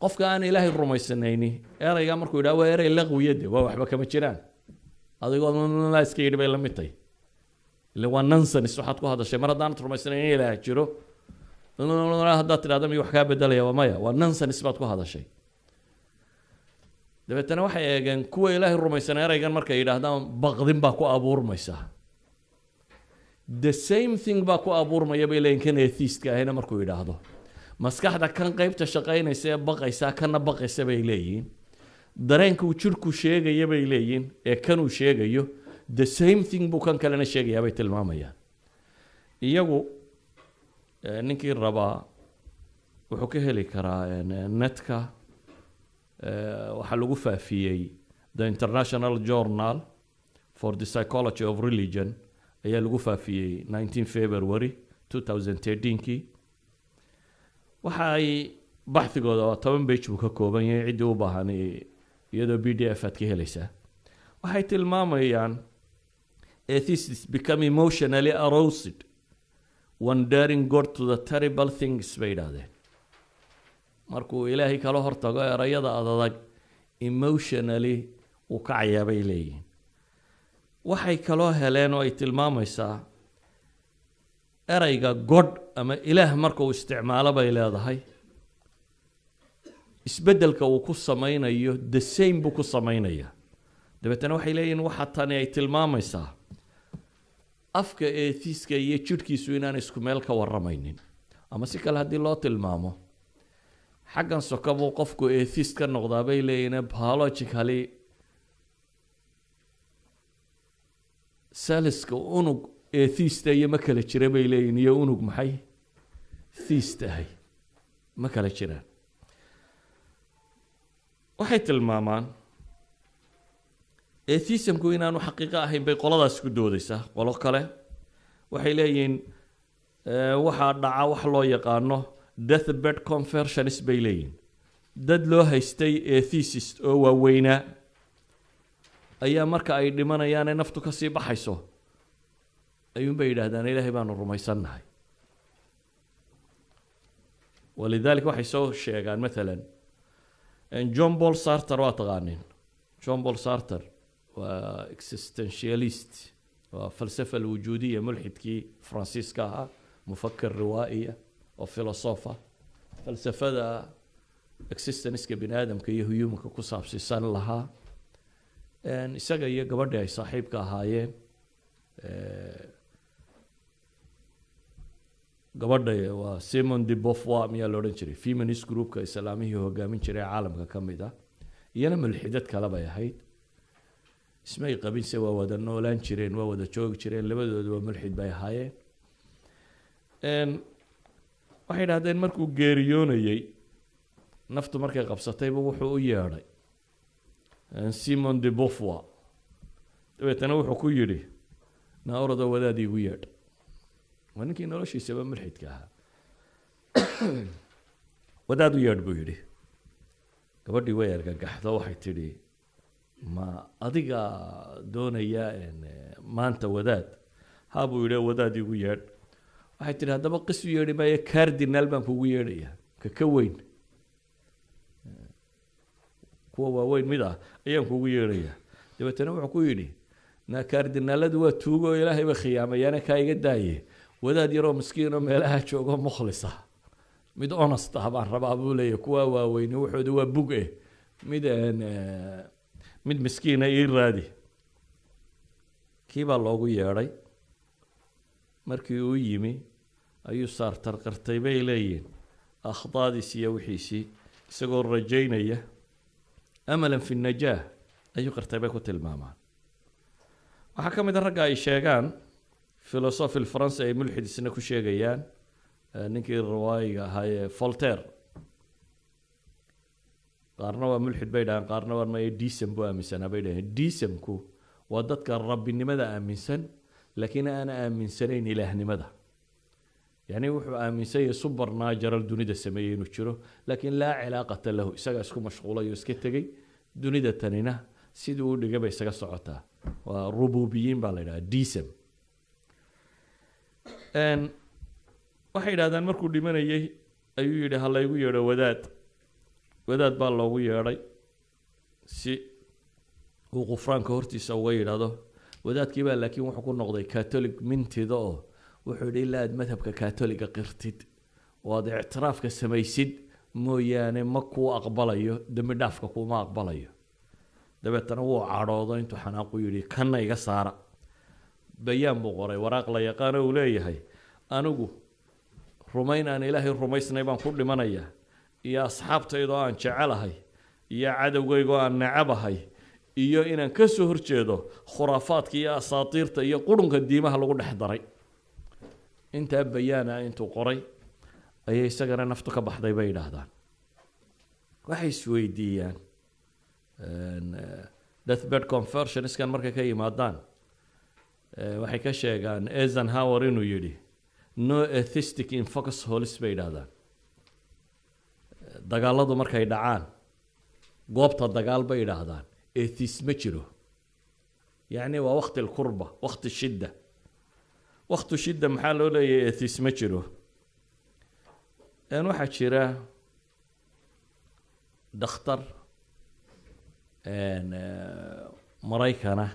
qofka aan ilaahay rumaysanayni ereyga markuu yidhaha waa erey laqwiyade waa waxba kama jiraan adigoo iska yidhi bay la mid tahay ile waa nonsense waxaad ku hadashay mar haddaanad rumaysanayn in ilaah jiro haddaad tidhahda miyo wax kaa bedelaya waa maya waa nonsense baad ku hadashay dabeetana waxay eegeen kuwa ilaahay rumaysan ereygan markay yidhaahdaan baqdin baa ku abuurmaysa the same thing baa ku abuurmaya bay leeyihin kan atheistka ahina markuu yidhaahdo maskaxda kan qaybta shaqaynaysa ee baqaysa kana baqaysa bay leeyihiin dareenka uu jirku sheegaya bay leeyihiin ee kanuu sheegayo the same thing buu kan kalena sheegayaa bay tilmaamayaan iyagu ninkii rabaa wuxuu ka heli karaa netka waxaa lagu faafiyey the international journal for the psychology of religion ayaa lagu faafiyey 19 February 2013kii waxa ay baxthigooda 10 page buu ka kooban yahay ciddii u baahan iyadoo PDF aad ka helaysaa waxay tilmaamayaan atheists become emotionally aroused when daring God to the terrible things bay yidhaahdeen markuu ilaahay kala hortago erayada adag emotionally uu ka cayaabay leeyihiin waxay kaloo heleen oo ay tilmaamaysaa erayga god ama ilaah marka uu isticmaalo bay leedahay isbeddelka uu ku samaynayo the same buu ku samaynaya dabeetana waxay leeyihiin waxa tani ay tilmaamaysaa afka atheiska iyo jidhkiisu inaan isku meel ka waramaynin ama si kale haddii loo tilmaamo xaggan soka buu qofku atheist ka noqdaa bay leeyihiin biologically saliska unug atheist iyo ma kala jira bay leeyihiin iyo unug maxay theist ahay ma kala jiraan waxay tilmaamaan atheismku inaanu xaqiiqo ahayn bay qoladaas ku doodaysaa qolo kale waxay leeyihiin waxaa dhaca wax loo yaqaano deathbed conversions bay leeyihiin dad loo haystay atheist oo waaweynaa ayaa marka ay dhimanayaan ee naftu kasii baxayso ayuunbay yidhaahdaan ilaahay baanu rumaysannahay walidaalika waxay soo sheegaan maalan John Paul Sartre waa taqaanin John Paul Sartre waa existentialist waa falsafa alwujuudiya mulxidkii faransiiska ahaa mufakkir riwaa'iya oo filosofa falsafada existence-ka bini aadamka iyo humanka ku saabsiisan lahaa isaga iyo gabadhii ay saaxiibka ahaayeen gabadha waa Simone de Beauvoir miyaa la odhan jiray feminist groupka islaamihii hogaamin jiray caalamka ka mid ah iyana mulxidad kale bay ahayd ismay qabinse waa wada noolaan jireen waa wada joogi jireen labadooda waa mulxid bay ahaayeen waxay yidhahdeen markuu geeriyoonayey naftu markay qabsatayba wuxuu u yeedhay Simone de Beauvoir dabeetana wuxuu ku yidhi na orada wadaad iigu yeedh waa ninkii noloshiisaba mulxidka ahaa wadaad u yeedh buu yidhi gabadhii way argagaxdo waxay tidhi ma adiga doonaya maanta wadaad haa buu yidhi wadaad iigu yeedh waxay tidhi haddaba qis u yeedhi maayo cardinal baan kugu yeedhayaa ka weyn kuwa waaweyn mid ah ayaan kugu yeedhayaa dabeetana wuxuu ku yidhi na cardinaladu waa tuugo oo ilaahay ba khiyaamayaana kaa iga daaye wadaad yaroo miskiin oo meelaha joogo mukhlisa mid honest ah baan rabaa buu leeyahay kuwa waaweyn wuxuudu waa bug mid miskiina ii raadi kii baa loogu yeedhay markii uu yimi ayuu saartar qartay bay leeyihin akhdaadiisi iyo wixiisii isagoo rajaynaya amalan fi najaah ayuu qartay bay ku tilmaamaan waxaa ka mid a ragga ay sheegaan philosophy France ay mulxid isna ku sheegayaan ninkii riwaayiga ahaa ee Voltaire qaarna waa mulxid bay dhahaan qaarna waa ma diisam buu aaminsanaa bay dhahaan diisamku waa dadka rabbinimada aaminsan laakiin aan aaminsanayn ilaahnimada يعني wuxuu aaminsan yahay supernatural dunida sameeyay inuu jiro laakiin laa cilaaqata lahu isaga isku mashquulay oo iska tagay dunida tanina sidii uu dhigay bay isaga socotaa waa rububiyiin baa la yiraahdaa diisam waxay yiraahdaan markuu dhimanayay ayuu yidhi ha laygu yeedho wadaad baa loogu yeedhay si uu qufraanka hortiisa uga yidhaahdo wadaadkii baa laakiin wuxuu ku noqday catholic mintida oo wuxuu yidhi ilaa aad madhabka kaatoliga qirtid oo aad ictiraafka samaysid mooyaane ma kuu aqbalayo dembi dhaafka kuma aqbalayo dabeetana wuu cadhoodo intuu xanaaqu yidhi kanna iga saara bayaan buu qoray waraaq la yaqaano uu leeyahay anigu rumayn aan ilaahay rumaysnay baan ku dhimanayaa iyo asxaabtaydoo aan jecelahay iyo cadowgaygoo aan necabahay iyo inaan ka soo horjeedo khuraafaadka iyo asaatiirta iyo qurunka diimaha lagu dhex daray intaa bayaana intuu qoray ayay isagana naftu ka baxday bay yidhaahdaan waxay isweydiiyaan deathbed conversioniskan markay ka yimaadaan waxay ka sheegaan Eisenhower inuu yidhi no atheistic in foxholes bay yidhaahdaan dagaaladu markay dhacaan goobta dagaal bay yidhaahdaan atheist ma jiro yacni waa waqti alkurba waqti shidda waqti shidda maxaa loo leeyahay atheist ma jiro waxaa jira dhakhtar maraykana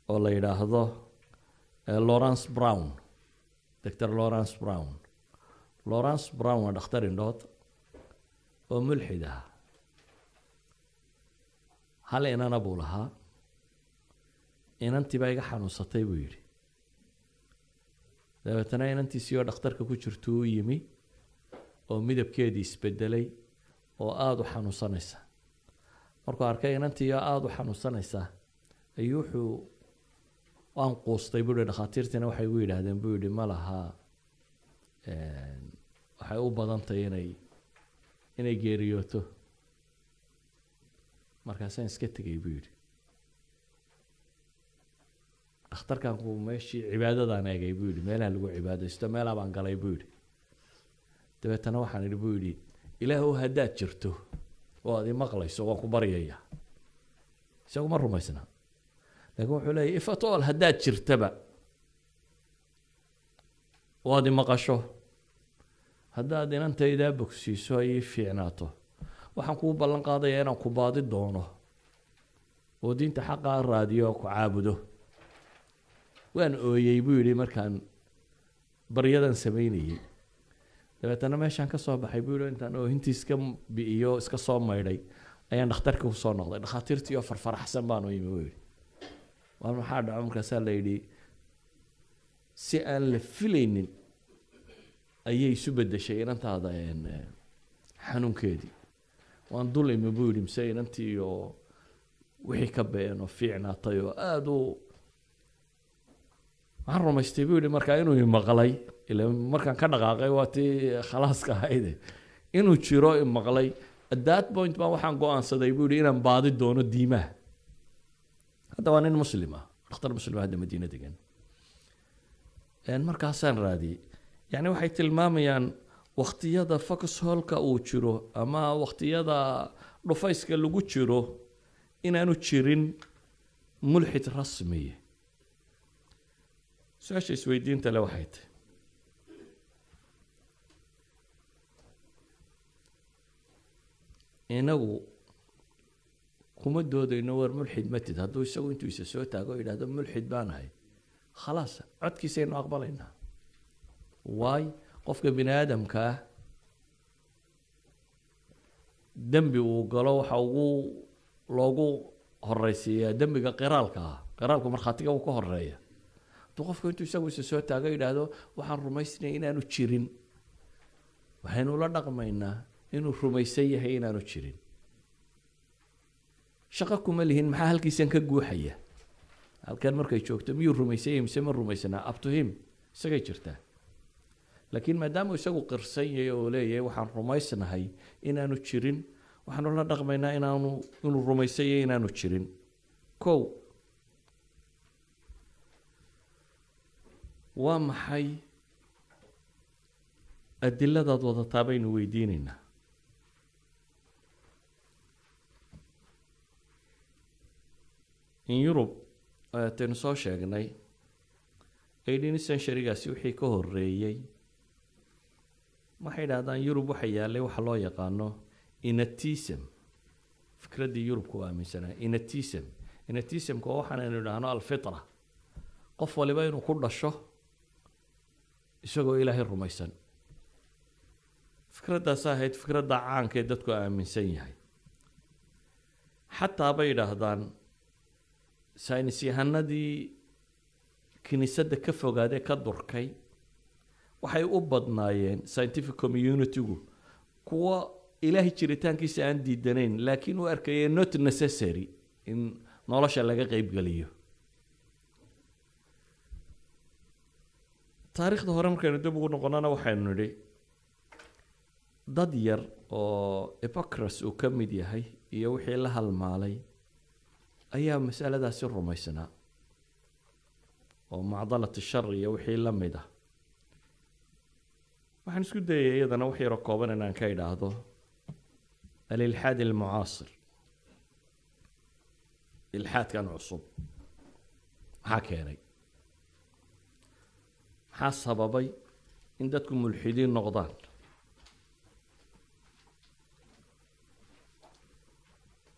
oo la yidhaahdo Lawrence Brown Dr. Lawrence Brown waa dhakhtar indhood oo mulxid ah hal inana buu lahaa inantii baa iga xanuunsatay buu yidhi dabeetana inantiisii oo dhakhtarka ku jirto u yimi oo midabkeedii isbedelay oo aada u xanuunsanaysa markuu arkay inantii oo aada u xanuunsanaysa ayuu wuxuu waan quustay buu yidhi dhakhaatiirtiina waxay ugu yidhaahdeen buu yidhi ma laha waxay u badantahay inay geeriyooto markaasaan iska tegay buu yidhi dhakhtarkan ku meeshii cibaadadaan eegay buu yidhi meelaha lagu cibaadaysto meelaha baan galay buu yidhi dabeetana waxaan idhi buu yidhi ilaahow haddaad jirto oo aad i maqlayso waan ku baryayaa isagu ma rumaysna laakiin wuxuu leeyahy if at all haddaad jirtaba oo aad i maqasho haddaad inantaydaa bogsiiso ay ii fiicnaato waxaan kuu ballan qaadayaa inaan ku baadi doono oo diinta xaqaa raadiyo oo ku caabudo waan ooyey buu yidhi markaan baryadan samaynayay dabeetana meeshaan ka soo baxay buu yidhi intaan oohintii iska bi'iyo iska soo maydhay ayaan dhakhtarka ku soo noqday dhakhaatiirtii oo farfaraxsan baan u yimi buu yidhi waa maxaa dhaco markaasaa la yidhi si aan la filaynin ayay isu beddeshay inantaada xanuunkeedii waan dul imi buu yidhi mise inantii oo wixii ka been oo fiicnaatay oo aada u waxaan rumaystay buu yidhi markaa inuu imaqlay ila markaan ka dhaqaaqay waa tii khalaaska ahayde inuu jiro imaqlay at that point baa waxaan go-aansaday buu yidhi inaan baadi doono diimaha hadda waa nin muslim ah dhakhtar muslim ah hadda madiina degan markaasaan raadiyey yacni waxay tilmaamayaan waqtiyada foxholka uu jiro ama waqtiyada dhufayska lagu jiro inaanu jirin mulxid rasmiye su-aasha isweydiinta le waxay tahay inagu kuma doodayno war mulxid matid hadduu isagu intuu isa soo taago yidhahdo mulxid baan ahay khalaas codkiisaynu aqbalaynaa waay qofka bini aadamka ah dembi uu galo waxa loogu horeysiiyaa dembiga qiraalka ah qiraalku markhaatiga uu ka horeeya hadduu qofku intuu isagu isa soo taago yidhaahdo waxaan rumaysnay inaanu jirin waxaynu la dhaqmaynaa inuu rumaysan yahay inaanu jirin shaqo kuma lihin maxaa halkiisan ka guuxaya halkan markay joogto miyuu rumaysan yahay mise ma rumaysanaa up to him isagay jirtaa laakiin maadaama isagu qirsan yahay oo leeyahay waxaan rumaysnahay inaanu jirin waxaanu la dhaqmaynaa inuu rumaysan yahay inaanu jirin kow waa maxay adiladaad wadataa baynu weydiinaynaa in Europe ayaynu soo sheegnay 18th century-gaasi wixii ka horeeyay waxay yidhaahdaan Europe waxa yaalay waxa loo yaqaano inatism fikraddii Europe ku aaminsanaa inatismka waxaanaynu idhaahno alfitra qof waliba inuu ku dhasho isagoo ilaahay rumaysan fikraddaas ahayd fikradda caanka ee dadku aaminsan yahay xataa bay yidhaahdaan saynis yahanadii kiniisadda ka fogaadee ka durkay waxay u badnaayeen scientific community-gu kuwa ilaahay jiritaankiisa aan diidanayn laakiin u arkayay not necessary in nolosha laga qaybgeliyo taariikhda hore markaynu dib ugu noqonana waxaynu nidhi dad yar oo Epicurus uu ka mid yahay iyo wixii la halmaalay ayaa masaladaasi rumaysanaa oo macdalat shar iyo wixii la mid ah waxaan isku dayay iyadana wax yar oo kooban inaan ka idhaahdo al-ilhaad al-mucaasir ilhaadkan cusub maxaa keenay maxaa sababay in dadku mulxidiin noqdaan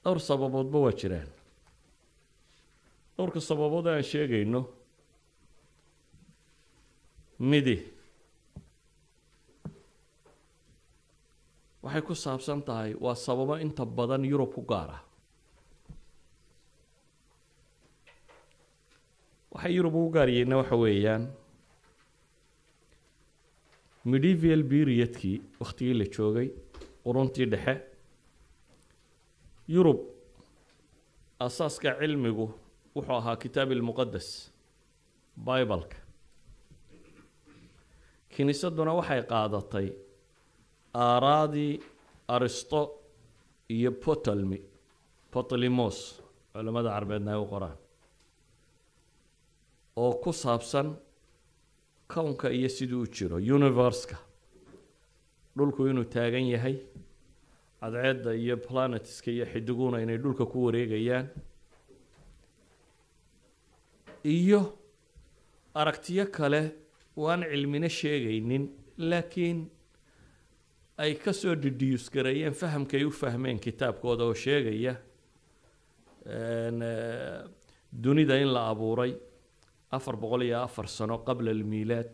dhowr sababoodba waa jiraan dhowrka sababood aan sheegayno midi waxay ku saabsan tahay waa sababo inta badan Yurub ku gaar ah waxay Yurub ugu gaar yihiin waxa weeyaan medieval period-kii waqtigii la joogay quruntii dhexe Yurub asaaska cilmigu wuxuu ahaa kitaab al-muqaddas Bible-ka kiniisaduna waxay qaadatay aaraadii Aristo iyo Ptolemos culimada carbeedna ay u qoraan oo ku saabsan kownka iyo siduu u jiro universe-ka dhulku inuu taagan yahay cadceedda iyo planetska iyo xidiguna inay dhulka ku wareegayaan iyo aragtiyo kale waan cilmina sheegaynin laakiin ay ka soo deduce gareeyeen fahamka ay u fahmeen kitaabkooda oo sheegaya dunida in la abuuray 404 sano qabla al-miilaad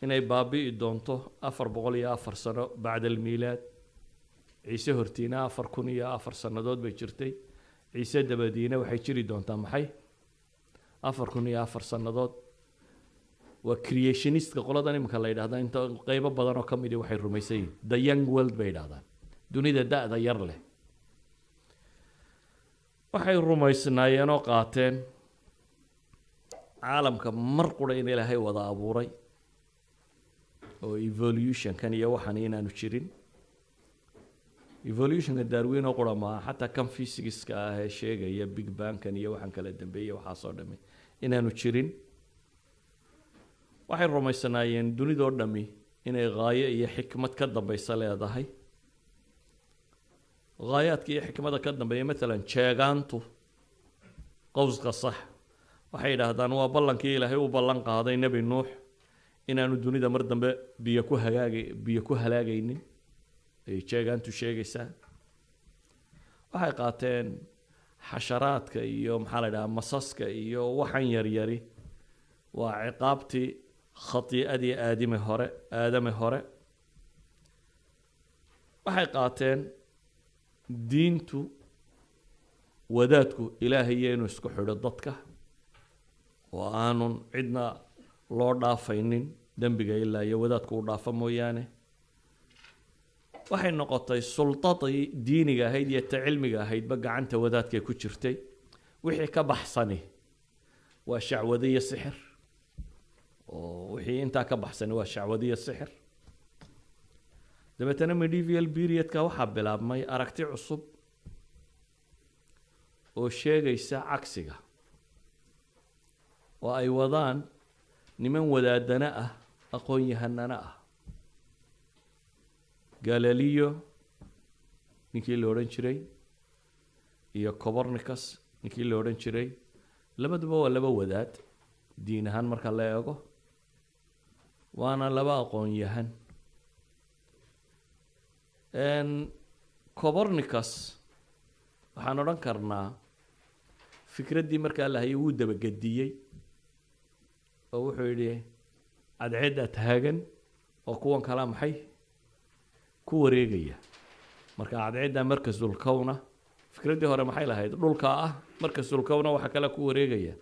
inay baabi'i doonto 404 sano bacda al-miilaad ciise hortiina 4004 sannadood bay jirtay ciise dabadiina waxay jiri doontaa maxay 4004 sannadood waa creationist-ka qoladan imika la yidhaahdaa inta qaybo badan oo ka mid waxay rumaysan yihiin the young world bay yidhaahdaan dunida da'da yar leh waxay rumaysnaayeen oo qaateen caalamka mar qura in ilaahay wada abuuray oo evolution-kan iyo waxaan inaanu jirin evolution-ka Darwin oo qura maaha xataa kan physics-ka ah ee sheegaya big bang-kan iyo waxaan kala dambeeyay waxaa soo dhamay inaanu jirin waxay rumaysnaayeen dunidoo dhami inay qaayo iyo xikmad ka dambaysa leedahay qaayaadka iyo xikmada ka dambeeya مثلا jeegaantu qowska sax waxay yidhaahdaan waa ballankii ilaahay u ballan qaaday nebi nuux inaanu dunida mar dambe biyo ku halaagaynin ay jeegaantu sheegaysaa waxay qaateen xasharaadka iyo maxaa la yidhahaa masaska iyo waxan yaryari waa ciqaabtii khati'adii aadame hore waxay qaateen diintu wadaadku ilaahay inuu isku xidho dadka oo aanun cidna loo dhaafaynin dembiga ilaa iyo wadaadku u dhaafa mooyaane waxay noqotay sultadii diiniga ahayd iyo ta cilmiga ahaydba gacanta wadaadkay ku jirtay wixii ka baxsani waa shacwado iyo sixir oo wixii intaa ka baxsani waa shacwado iyo sixir dabeetana medieval periodka waxaa bilaabmay aragti cusub oo sheegaysa cagsiga oo ay wadaan niman wadaadana ah aqoon-yahanana ah Galileo ninkii la odhan jiray iyo Copernicus ninkii la odhan jiray labaduba waa laba wadaad diin ahaan marka la eego waana laba aqoon-yahan Copernicus waxaan odhan karnaa fikraddii markaa la hayay wuu dabagadiyey oo wuxuu yidhi cadceedda taagan oo kuwan kala maxay ku wareegaya marka cadceedda markasul kawna fikraddii hore maxay lahayd dhulka ah markasul kawna waxa kale ku wareegaya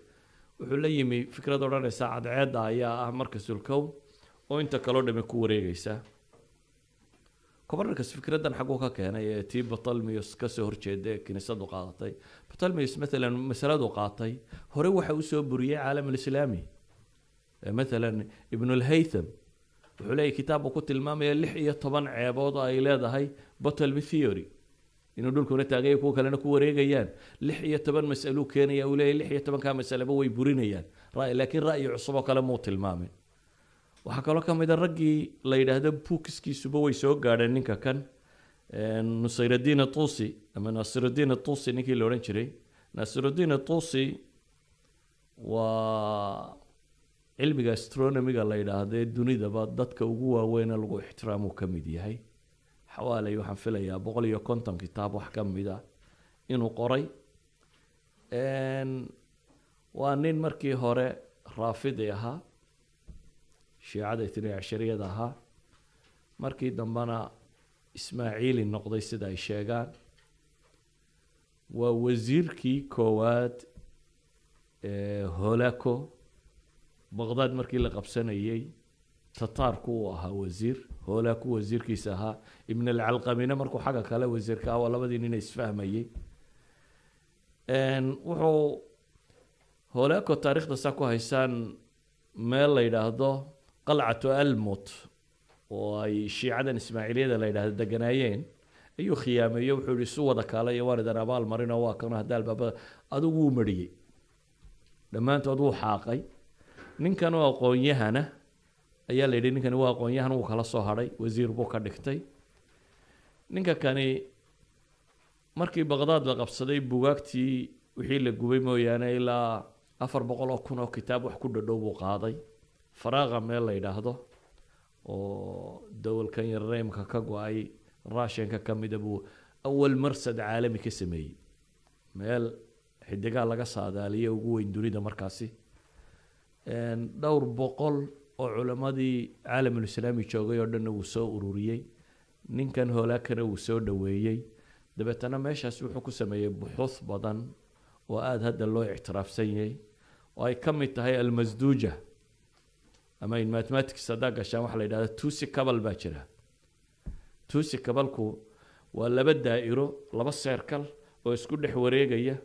wuxuu la yimi fikrad odhanaysa cadceedda ayaa ah markasul kawn oo inta kaloo dhame ku wareegaysa Copernicus fikraddan xaguu ka keenay ee tii Ptolemaios ka soo horjeeday kiniisadu qaadatay Ptolemaios مثلا masaladu qaatay hore waxa uu soo buriyay caalamul islaami مثلا ibn al-Haytham wuxuu leeyahay kitaab ku tilmaamaya 16 ceebood ay leedahay Ptolemy theory inuu dhulkuna taagay kuwa kalena ku wareegayaan 16 mas'alo keenaya uu leeyahay 16 ka mas'alaba way burinayaan laakiin ra'yi cusub oo kale muu tilmaamay waxa kale ka mid ah raggii la yiraahdo buukiskiisuba way soo gaadheen ninka kan Nusayruddin Tusi ama Nasiruddin Tusi ninkii la oran jiray Nasiruddin Tusi waa cilmiga astronomiga la yiraahdo dunidaba dadka ugu waaweyn lagu ixtiraamo ka mid yahay xawaalay waxaan filayaa 150 kitaab wax ka mid ah inuu qoray waa nin markii hore raafidi ahaa shiicada 12 ahaa markii dambana ismaaciili noqday sida ay sheegaan waa wasiirkii koowaad Holako Baghdad markii la qabsanayay Tatarku uu ahaa wasiir Holako wasiirkiisa ahaa Ibn al-Alqamina markuu xaga kale wasiirka ah labadii nin isfahmayay wuxuu Holako taariikhda sa ku haysan meel la yiraahdo qalcatu almut oo ay shiicadan ismaaciiliyada la yiraahdo deganaayeen ayuu khiyaameeyo wuxuu isu wada kaalay waaridan abaal marina waa kan hadaal baba adigu mariyay dhamaantood uu xaaqay ninkan oo aqoon-yahana ayaa la yidhi ninkan waa aqoon-yahan uu kala soo haray wasiir buu ka dhigtay ninka kani markii Baghdad la qabsaday buugaagtii wixii la gubay mooyaane ilaa 400,000 oo kitaab wax ku dhadhow buu qaaday faraaqa meel la yiraahdo oo dawalkan yareemka ka go'ay raashinka kamid buu awal marsad caalami ka sameeyay meel xidiga laga saadaaliyo ugu weyn dunida markaasi dhowr boqol oo culimadii caalamul islaami joogay oo dhan uu soo ururiyay ninkan Holakana uu soo dhaweeyay dabeetana meeshaas wuxuu ku sameeyay buxuus badan oo aad hadda loo ictiraafsan yahay oo ay kamid tahay al-masduuja ama in mathematics sada gashaan waxa la yiraahdo tusi kabal baa jira tusi kabalku waa laba daa'iro laba circle oo isku dhex wareegaya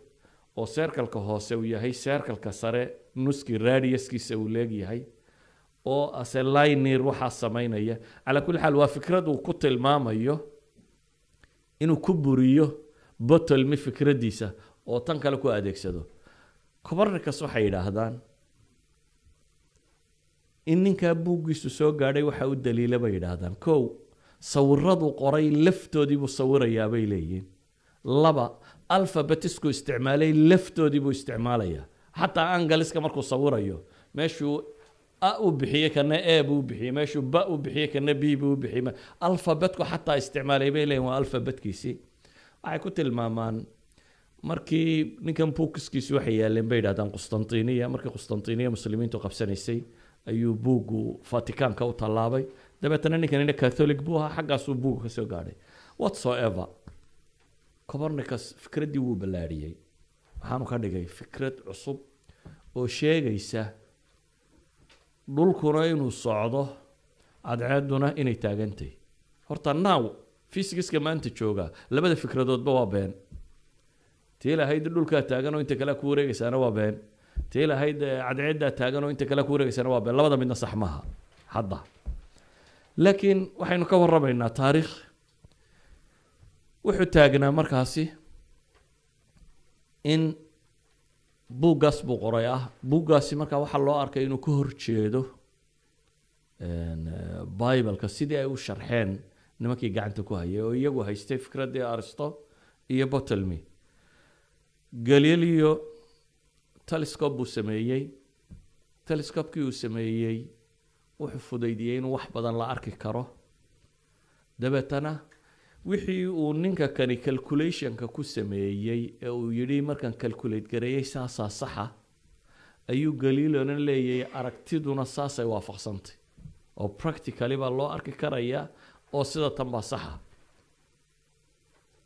oo circle-ka hoose uu yahay circle-ka sare nuski radius-kiisa uu leeyahay oo asal linear waxa sameynaya ala kulli xal waa fikrad uu ku tilmaamayo inuu ku buriyo Ptolemy fikradiisa oo tan kale ku adeegsado Copernicus waxay yiraahdaan in ninka buugiisu soo gaadhay waxa uu daliilay bay yiraahdaan kow sawiradu qoray laftoodii buu sawirayaa bay leeyihiin laba alphabetisku isticmaalay laftoodii buu isticmaalaya hatta angaliska markuu sawirayo meeshuu a u bixiyay kana a buu bixiyay meeshuu ba u bixiyay kana b buu bixiyay alphabetku hatta isticmaalay bay leeyihiin waa alphabetkiisi waxay ku tilmaamaan markii ninkan buugiskiisu waxay yaaleen bay yiraahdaan Qustantiniya markii Qustantiniya muslimiintu qabsanaysay ayuu buugu Vaticanka u talaabay dabeetana ninkan Catholic buu ahaa xaggaas uu buugu ka soo gaadhay whatsoever Copernicus fikradii wuu balaariyay waxaanu ka dhigay fikrad cusub oo sheegaysa dhulkuna inuu socdo cadceeduna inay taagantahay horta now physics-ka maanta jooga labada fikradoodba waa been tii lahayd dhulkaa taagan oo inta kale ku wareegaysaana waa been tii lahayd cadceeddaa taagan oo inta kale ku wareegaysaana waa been labada midna sax maaha hadda laakiin waxaynu ka warramaynaa taariikh wuxuu taagnaa markaasi in buuggaas buu qoray buuggaasi markaa waxaa loo arkay inuu ka horjeedo bibleka sidii ay u sharxeen nimankii gacanta ku hayay oo iyagu haystay fikraddii aristo iyo botelmy galileo telescope buu sameeyey telescopekii uu sameeyey wuxuu fudaydiyey inuu wax badan la arki karo dabeetana wixii uu ninka kani calculationka ku sameeyey ee uu yidhi markaan calculate gareeyey saasaa saxa ayuu galileona leeyahay aragtiduna saasay waafaqsantay oo practically baa loo arki karayaa oo sida tan baa saxa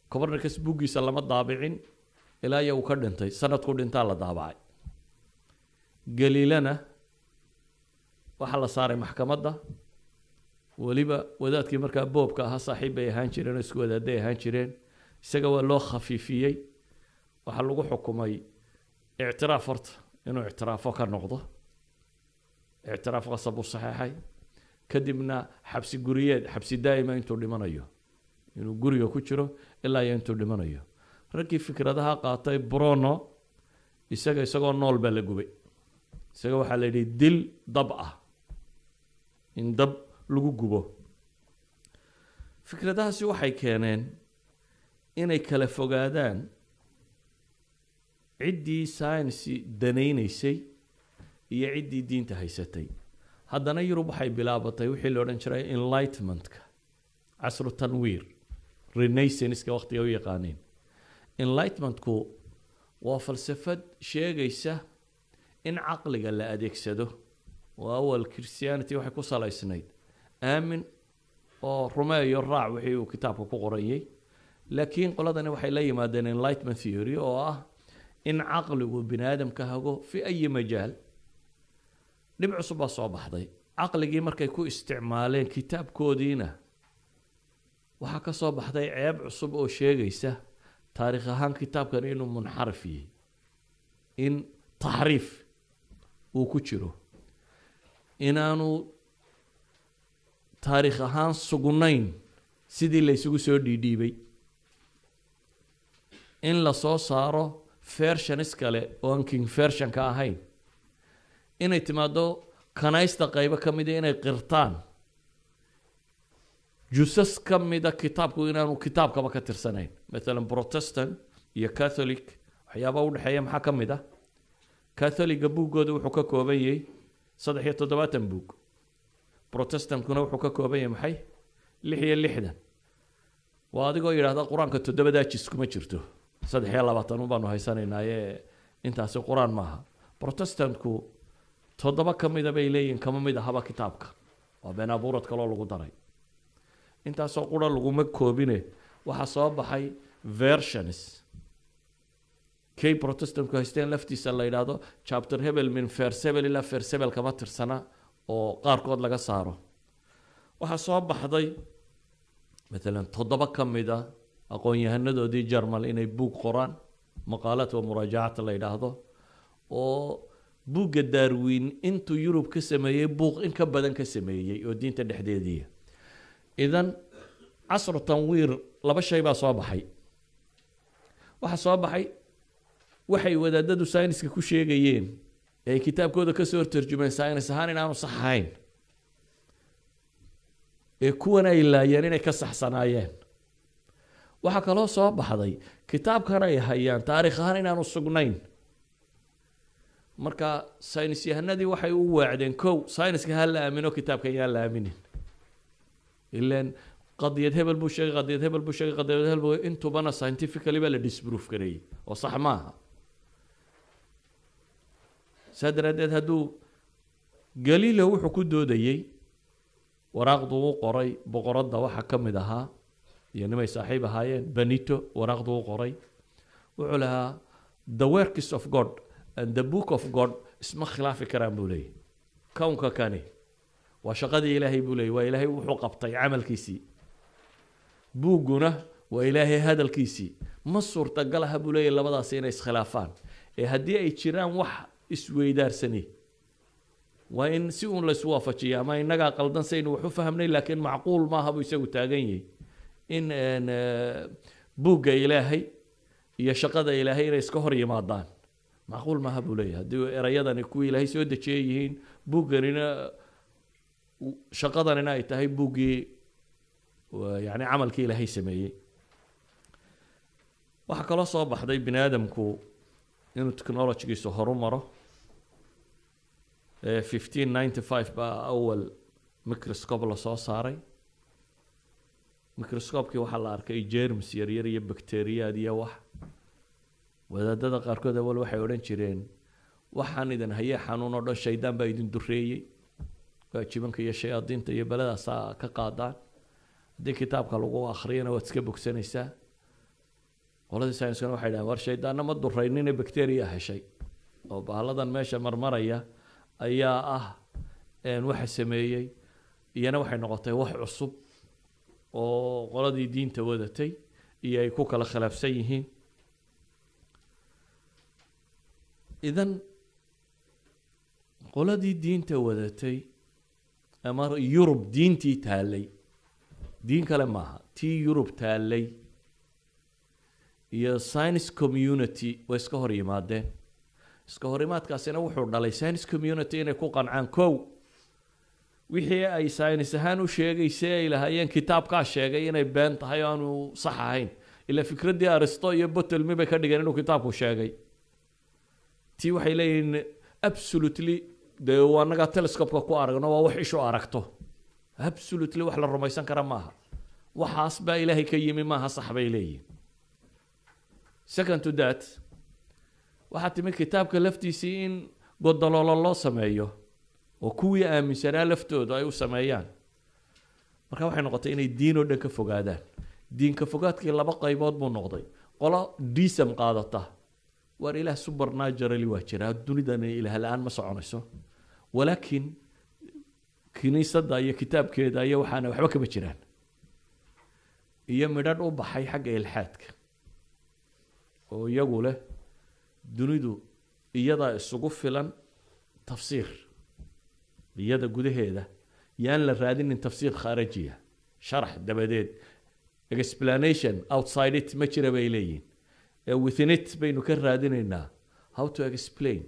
copernicus buuggiisa lama daabicin ilaa uu ka dhintay sanadku dhintaa la daabacay galilena waxaa la saaray maxkamadda waliba wadaadkii markaa boobka ahaa saaxiib bay ahaan jireen oo isku wadaaday ahaan jireen isaga waa loo khafiifiyey waxaa lagu xukumay ictiraaf horta inuu ictiraafo ka noqdo ictiraaf qasab u saxeexay kadibna xabsi guriyeed xabsi daa'ima intuu dhimanayo inuu guriga ku jiro ilaa intuu dhimanayo raggii fikradaha qaatay Bruno isagoo nool baa la gubay isaga waxaa la yidhi dil dab ah in dab lagu gubo fikradahaasi waxay keeneen inay kala fogaadaan ciddii science danaynaysay iyo ciddii diinta haysatay haddana Yurub waxay bilaabatay wixii la odhan jiray enlightenmentka casru tanwiir renaissance-ka waqtiga u yaqaaneen enlightenmentku waa falsafad sheegaysa in caqliga la adeegsado oo awal Christianity waxay ku salaysnayd aamin oo rumeeyo raac wixii uu kitaabka ku qorayay laakiin qoladani waxay la yimaadeen enlightenment theory oo ah in caqligu bini'aadamka hago fi ay majaal dhib cusub baa soo baxday caqligii markay ku isticmaaleen kitaabkoodiina waxaa ka soo baxday ceeb cusub oo sheegaysa taariikh ahaan kitaabkan inuu munxarif yahay in taxriif uu ku jiro inaanu taariikh ahaan sugnayn sidii la isugu soo dhiidhiibay in la soo saaro versions kale oo aan king version ka ahayn inay timaado kanaysta qaybo ka mid inay qirtaan jusas ka mid kitaabku inaanu kitaabkaba ka tirsanayn مثلا protestant iyo catholic waxyaaba u dhaxeeya maxaa ka mid catholic buugooda wuxuu ka kooban yahay 370 buug protestantkuna wuxuu ka kooban yahay maxay 66 waa adigoo yiraahdo quraanka 7 jis kuma jirto 320 baanu haysanaynaaye intaasi quraan maaha protestantku 7 ka mid bay leeyihiin kama mid ahaba kitaabka waa been abuurad kale oo lagu daray intaasoo qura laguma koobine waxaa soo baxay versions kay protestantku haysteen laftiisa la yidhaahdo chapter hebel min verse hebel ilaa verse hebel kama tirsana oo qaarkood laga saaro waxaa soo baxday مثلا 7 ka mid aqoon-yahanadoodii Jarmal inay buug qoraan maqaalad wa muraajacat la yidhaahdo oo buugga Darwin intuu Yurub ka sameeyey buug in ka badan ka sameeyey oo diinta dhexdeedii idan casru tanwiir laba shay baa soo baxay waxa soo baxay waxay wadaadadu sayniska ku sheegayeen ee kitaabkooda ka soo tarjumeen saynis ahaan inaanu sax ahayn ee kuwan ay laayeen inay ka saxsanaayeen waxa kaloo soo baxday kitaabkan ay hayaan taariikh ahaan inaanu sugnayn marka saynis yahanadii waxay u waacdeen kow sayniska hal la aamino kitaabkan yaa la aaminin ilaan qadiyad hebel buu sheegay qadiyad hebel buu sheegay qadiyad hebel buu intubana scientifically baa la disprove gareeyay oo sax maaha sadaradeed hadduu Galileo wuxuu ku doodayay waraaqdu uu qoray boqoradda waxa ka mid ahaa iyo nimay saaxiib ahaayeen Benito waraaqdu uu qoray wuxuu lahaa the works of God and the book of God isma khilaafi karaan buu leeyahy kownka kani waa shaqadii ilaahay buu leeyahy waa ilaahay wuxuu qabtay camalkiisii buugguna waa ilaahay hadalkiisii ma suurtagal aha buu leeyahy labadaasi inay iskhilaafaan ee haddii ay jiraan wax isweydaarsani waa in si uun la isu waafajiya ama innagaa qaldan saynu wax u fahamnay laakiin macquul maaha buu isagu taagan yahay in buugga ilaahay iyo shaqada ilaahay inay iska hor yimaadaan macquul maaha buu leeyahay haddii erayadani kuwii ilaahay soo dejiyay yihiin buugganina shaqadanina ay tahay buuggii yani camalkii ilaahay sameeyey waxaa kaloo soo baxday bini aadamku inuu technologigiisu horu maro 1595 baa awal microscope la soo saaray microscopekii waxaa la arkay germs yaryar iyo bacteriyaad iyo wax wadaadada qaarkood awal waxay odhan jireen waxaan idin hayee xanuun oo dhan shaydaan baa idin dureeyey waa jibanka iyo shayaadiinta iyo beledaasaa ka qaadaan haddii kitaabka lagu akhriyana waad iska bogsanaysaa qoladii sayniskana waxay dhahaan war shaydaanna ma duraynine bacteria heshay oo bahalladan meesha marmaraya ayaa ah waxa sameeyey iyana waxay noqotay wax cusub oo qoladii diinta wadatay iyo ay ku kala khilaafsan yihiin idan qoladii diinta wadatay ama yurub diintii taallay diin kale maaha tii yurub taallay iyo science community way iska hor yimaadeen iska horimaadkaasina wuxuu dhalay science community inay ku qancaan kow wixii ay science ahaan u sheegaysay ay lahaayeen kitaabkaa sheegay inay been tahay oo aanu sax ahayn ila fikraddii aristo iyo botelmi bay ka dhigeen inuu kitaabku sheegay tii waxay leeyihiin absolutely dee anagaa telescopeka ku aragno waa wax ishu aragto absolutely wax la rumaysan kara maaha waxaas baa ilaahay ka yimi maaha sax bay leeyihin second to that waxaa timid kitaabka laftiisii in godoloolo loo sameeyo oo kuwii aaminsanaa laftooda ay u sameeyaan marka waxay noqotay inay diin oo dhan ka fogaadaan diinka fogaadkii laba qaybood buu noqday qolo deism qaadata waar ilaah supernaturally waa jiraa dunidana ilaah la-aan ma soconayso walaakiin kiniisadda iyo kitaabkeeda iyo waxaana waxba kama jiraan iyo midhadh u baxay xagga ilxaadka oo iyagu leh dunidu iyadaa isugu filan tafsiir iyada gudaheeda yaan la raadinin tafsiir khaarijiya sharax dabadeed explanation outside it ma jira bay leeyihin within it baynu ka raadinaynaa how to explain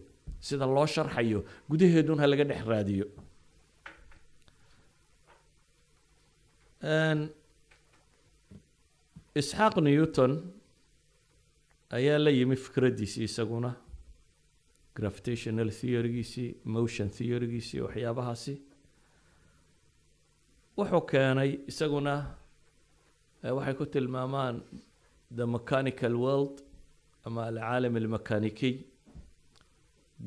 sida loo sharxayo gudaheedun ha laga dhex raadiyo isxaaq newton ayaa la yimi fikraddiisii isaguna gravitational theorygiisii motion theorygiisii waxyaabahaasi wuxuu keenay isaguna waxay ku tilmaamaan the mechanical world ama alcaalam almekanikiy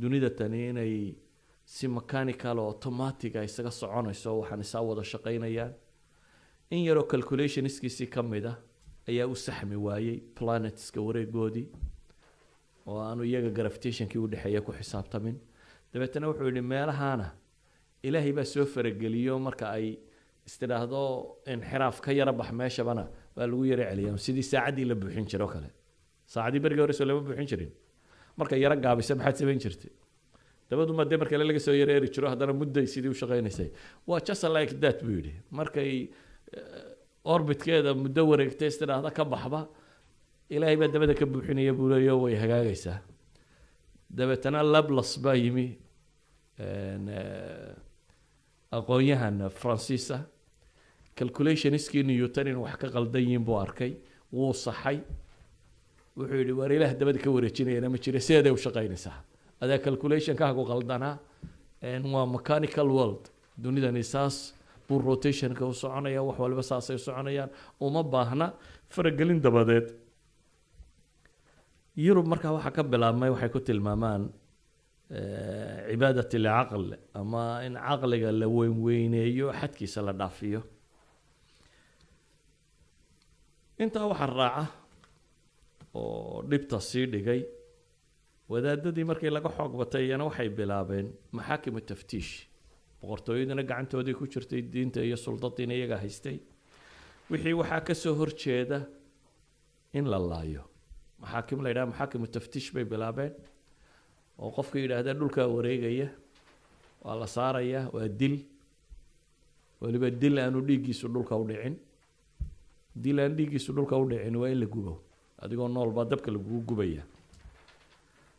dunida tani inay si mechanical oo automatic isaga soconayso waxaan isaa wada shaqaynayaan in yaroo calculationskiisii ka mid ah ayaa u saxmi waayey planetska wareegoodii oo aanu iyaga gravitationkii u dhexeeya ku xisaabtamin dabeetana wuxuu yidhi meelahaana ilaahay baa soo farageliyo marka ay istidhaahdo inxiraaf ka yara bax meeshabana waa lagu yara celiyaa sidii saacaddii la buuxin jiro kale saacaddii berigii hore soo lama buuxin jirin marka yara gaabisa maxaad samayn jirtay dabaduma dee markale laga soo yara eri jiro haddana mudday sidii u shaqaynaysay waa just like that buu yidhi markay orbitkeeda muddo wareegtay istidhaahda ka baxba ilaahay baa dabada ka buuxinaya buu leeyo way hagaagaysaa dabeetana lablas baa yimi aqoon-yahan fransiisa calculationskii newton in wax ka qaldan yihiin buu arkay wuu saxay wuxuu yidhi waar ilaah dabada ka wareejinayana ma jira sideeday u shaqaynaysaa adaa calculationkaagu qaldanaa waa mechanical world dunidani saas buu rotationka u soconaya wax waliba saasay u soconayaan uma baahna faragelin dabadeed yurub markaa waxaa ka bilaabmay waxay ku tilmaamaan cibaadat alcaql ama in caqliga la weynweyneeyo xadkiisa la dhaafiyo intaa waxaa raaca oo dhibta sii dhigay wadaadadii markii laga xoog batay iyana waxay bilaabeen maxaakim taftiish boqortooyadana gacantoodii ku jirtay diinta iyo sultadiina iyaga haystay wixii waxaa ka soo horjeeda in la laayo maxaakim la yidhaha maxaakim taftiish bay bilaabeen oo qofka yidhaahda dhulkaa wareegaya waa la saaraya waa dil waliba dil aanu dhiiggiisu dhulka u dhicin dil aan dhiiggiisu dhulka u dhicin waa in la gubo adigoo nool baa dabka lagugu gubaya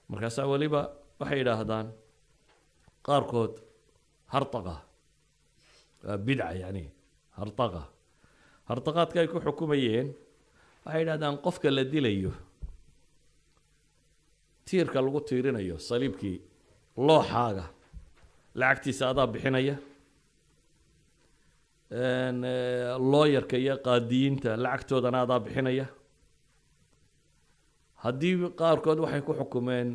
markaasaa waliba waxay yidhaahdaan qaarkood hartaqa waa bidca yani hartaqa hartaqaadka ay ku xukumayeen waxay yidhahdaan qofka la dilayo tiirka lagu tiirinayo saliibkii looxaaga lacagtiisa adaa bixinaya looyarka iyo qaadiyiinta lacagtoodana adaa bixinaya haddii qaarkood waxay ku xukumeen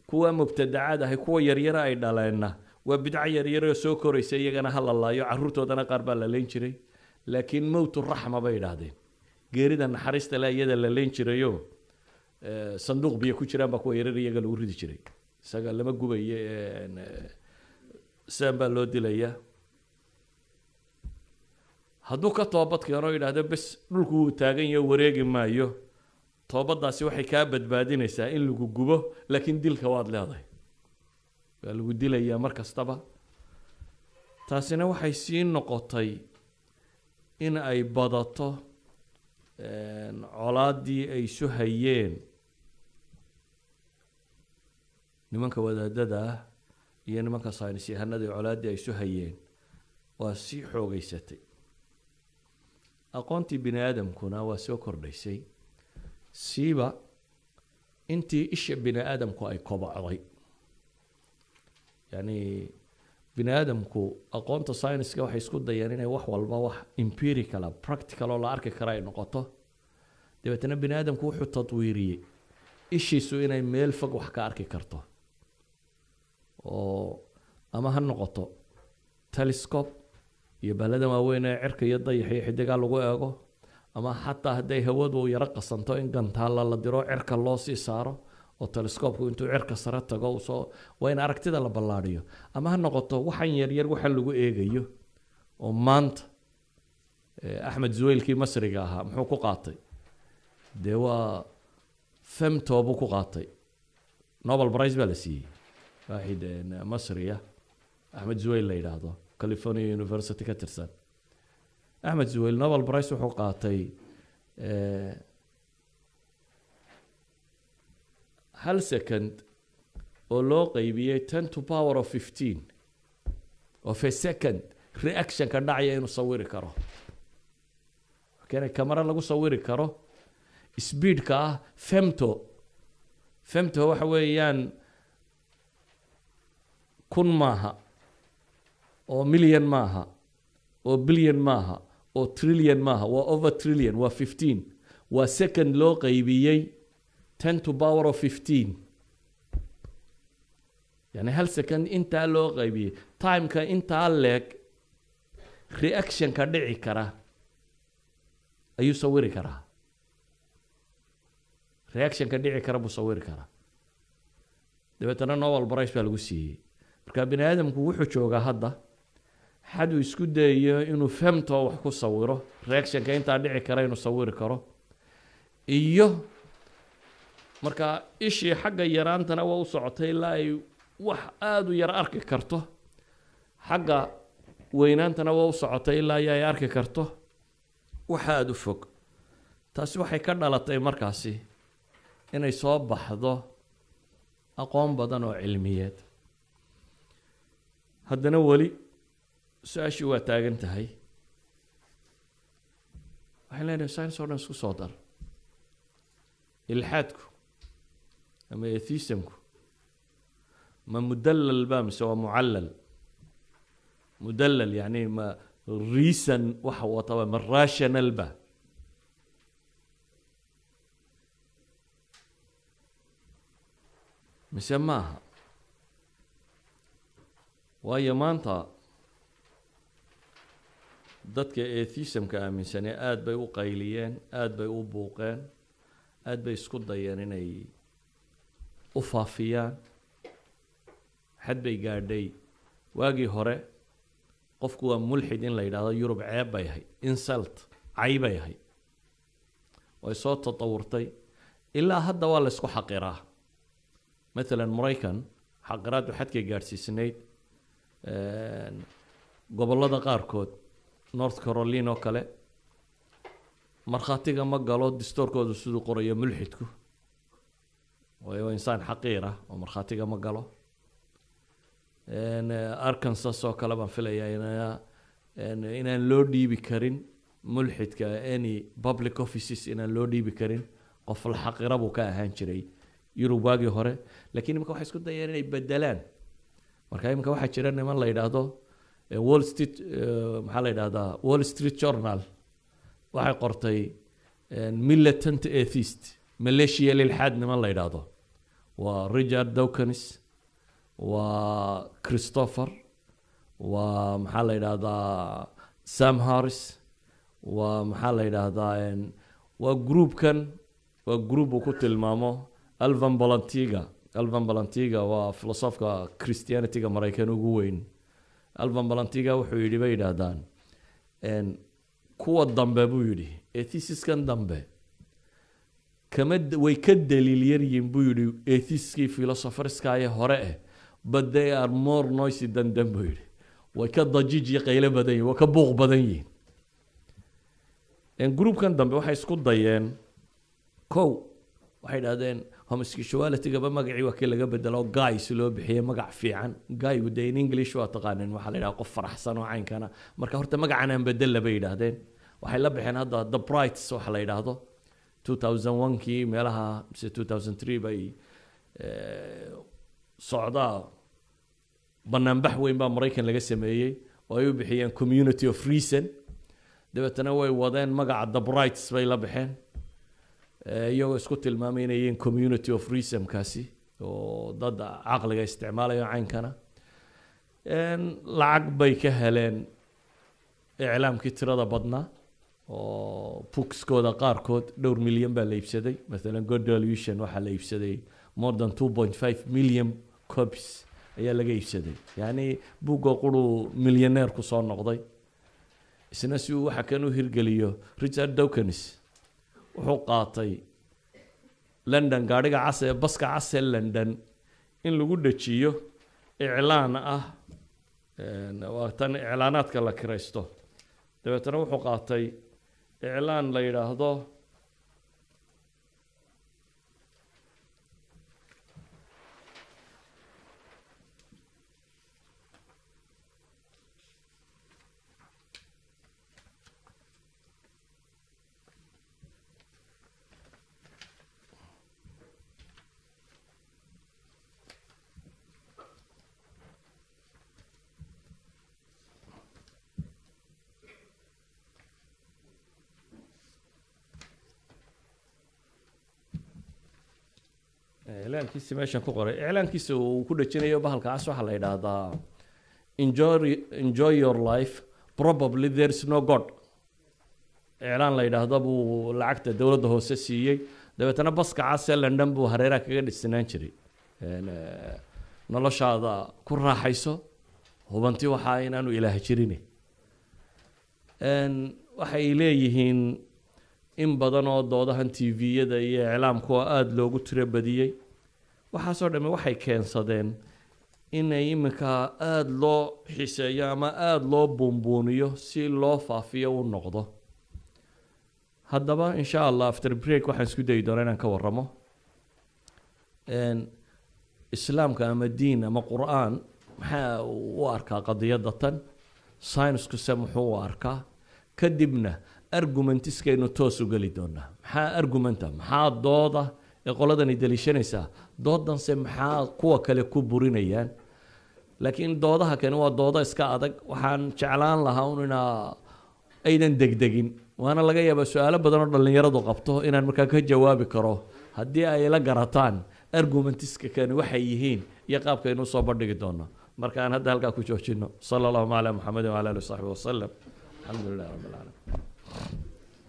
kuwa mubtadacaad ahay kuwa yaryara ay dhaleenna waa bidco yaryaroo soo koraysa iyagana ha la laayo carruurtoodana qaar baa la leyn jiray laakiin mowtu raxma bay idhaahdeen geerida naxariista le iyada la leyn jirayo sanduuq biyo ku jiraan baa kuwa yaryar iyaga lagu ridi jiray isaga lama gubayo saan baa loo dilayaa hadduu ka toobad keeno yidhaahdo bes dhulku wuu taagan yaho wareegi maayo toobadaasi waxay kaa badbaadinaysaa in lagu gubo laakiin dilka waad leedahay waa lagu dilayaa mar kastaba taasina waxay sii noqotay in ay badato colaaddii ay isu hayeen nimanka wadaadada ah iyo nimanka saynis yahanadii colaaddii ay isu hayeen waa sii xoogeysatay aqoontii bini aadamkuna waa soo kordhaysay siiba intii isha bini aadamku ay kobocday yani bini aadamku aqoonta science-ka waxay isku dayeen inay wax walba wax empirical practical oo la arki kara ay noqoto dabeetana bini aadamku wuxuu tadwiiriyey ishiisu inay meel fog wax ka arki karto oo ama ha noqoto telescope iyo bahladan waaweyn ee cirka iyo dayax iyo xidigaa lagu eego ama xataa hadday hawadu yaro qasanto in gantaalla la diro cirka loo sii saaro oo telescope-ku intuu cirka sare tago soo waa in aragtida la ballaadhiyo ama ha noqoto waxan yaryar waxa lagu eegayo oo maanta axmed zuweylkii masriga ahaa muxuu ku qaatay dee waa femto buu ku qaatay nobel prize baa la siiyey waaxid masriya axmed zuweyl la yidhaahdo california university ka tirsan axmed zuweyl nobel prize wuxuu qaatay hal second oo loo qaybiyey 10 to power of 15 of a second reaction ka dhacaya inuu sawiri karo kana kamera lagu sawiri karo speed ka femto waxa weeyaan kun maaha oo million maaha oo billion maaha oo trillion maaha waa over trillion waa 15 waa second loo qaybiyey 10 to power of 15 يعني هل second intaa loo qaybiyey timeka intaa leeg reaction ka dhici kara ayuu sawiri karaa reaction ka dhici kara buu sawiri karaa dabeetana Nobel Prize baa lagu siiyey marka bini aadamku wuxuu joogaa hadda xad uu isku dayayo inuu femto wax ku sawiro reaction ka intaa dhici kara inuu sawiri karo iyo marka ishii xagga yaraantana waa u socotay ilaa ay wax aad u yar arki karto xagga weynaantana waa u socotay ilaa ay arki karto wax aad u fog taasi waxay ka dhalatay markaasi inay soo baxdo aqoon badan oo cilmiyeed haddana weli su-aashii waa taagan tahay waxay leedahay science oo dhan isku soo dar ilxaadku ama atheismku ما مدلل بامس هو معلل مدلل يعني ما ريسن وحو طبعا من راشنال با مسماها وهي مانتا dadka atheismka aaminsanay aad bay u qayliyeen aad bay u buuqeen aad bay isku dayeen inay u faafiyaan xad bay gaadhay waagii hore qofku waa mulxid in la yidhaahdo yurub ceeb bay ahayd insult cay bay ahayd way soo tatawurtay ilaa hadda waa la isku xaqiraa maalan maraykan xaqiraadu xadkay gaadhsiisnayd gobollada qaarkood north carolina oo kale markhaatiga ma galo distoorkoodu siduu qorayo mulxidku waayo waa insaan xaqiir ah oo markhaatiga ma galo arkansas oo kale baan filayaa inaan loo dhiibi karin mulxidka any public offices inaan loo dhiibi karin qof la xaqira buu ka ahaan jiray yurub waagii hore laakiin imika waxay isku dayeen inay bedelaan marka imika waxaa jira niman la yidhaahdo wall street maxaa la yidhahdaa wall street journal waxay qortay militant atheist malaysia lilxaad niman la yidhaahdo waa richard dawkins waa christopher waa maxaa la yidhahdaa sam harris waa maxaa la yidhaahdaa waa groupkan waa group uu ku tilmaamo alvan balantiga waa filosofka christianityga maraykan ugu weyn alvan balantiga wuxuu yidhi bay yidhaahdaan kuwa dambe buu yidhi athesiskan dambe way ka daliil yaryihin buu yidhi atheiskii philosopherskaye hore but they are more noisy than them buu yidhi way ka dajiij iyo qayle badan yihin way ka buuq badan yihiin groupkan dambe waxay isku dayeen kow waxay idhahdeen homosexualityga magacii waa kii laga bedelo guy si loo bixiyey magac fiican guygu dee in english waa taqaanin waxaa la yidhaha qof faraxsan oo caynkana marka horta magacan aan bedella bay yidhaahdeen waxay la baxeen hadda the brights waxa la yidhaahdo 2001kii meelaha mise 2003 bay socdaa banaanbax weyn baa maraykan laga sameeyey oo ay u bixiyeen community of reason dabeetana way wadeen magaca the brights bay la baxeen iyagoo isku tilmaamay inay yihiin community of reason kaasi oo dad caqliga isticmaalayo caynkana lacag bay ka heleen iclaamkii tirada badnaa oo bookskooda qaarkood dhowr milyan baa la iibsaday maalan god delusion waxaa la iibsaday more than 2.5 million copies ayaa laga iibsaday yacni buugga quruu milyaneer ku soo noqday isna si uu waxa kan u hirgeliyo richard dawkins wuxuu qaatay london gaadhiga cas ee baska cas ee london in lagu dhajiyo iclaan ah waa tan iclaanaadka la kiraysto dabeetana wuxuu qaatay iclaan la yidhaahdo إعلانkiisa meeshan ku qoray iclaankiisa uu ku dhajinayo bahalkaas waxa la yiraahdaa enjoy your life probably there is no god iclaan la yiraahdo buu lacagta dawladda hoose siiyey dabeetana baska cas ee London buu hareeraha kaga dhisnaan jiray noloshaada ku raaxayso hubanti waxa inaanu ilaahay jirin waxay leeyihiin in badan oo doodahan TV-yada iyo iclaamku aad loogu tiro badiyay waxa soo dhamay waxay keensadeen inay imika aad loo xiiseeyo ama aad loo buunbuuniyo si loo faafiyo u noqdo haddaba insha Allah after break waxaan isku dayi doonaa inaan ka warramo islaamka ama diin ama qur'aan maxaa u arkaa qadiyadda tan science-ku muxuu u arkaa kadibna argumentiskaynu toos u geli doonaa maxaa argumenta maxaa dooda ee qoladani daliishanaysaa doodanse maxaa kuwa kale ku burinayaan laakiin doodaha kani waa dooda iska adag waxaan jeclaan lahaa inaa aydan degdegin waana laga yaabaa su-aalo badan oo dhallinyaradu qabto inaan markaa ka jawaabi karo haddii ay la garataan argumentiska kani waxay yihiin iyo qaabkaynu soo bandhigi doono marka aan hadda halkaa ku joojino sala allahu calaa muxamedin wala alihi wasaxbi wasalam alxamdu lillahi rabbi alcaalamiin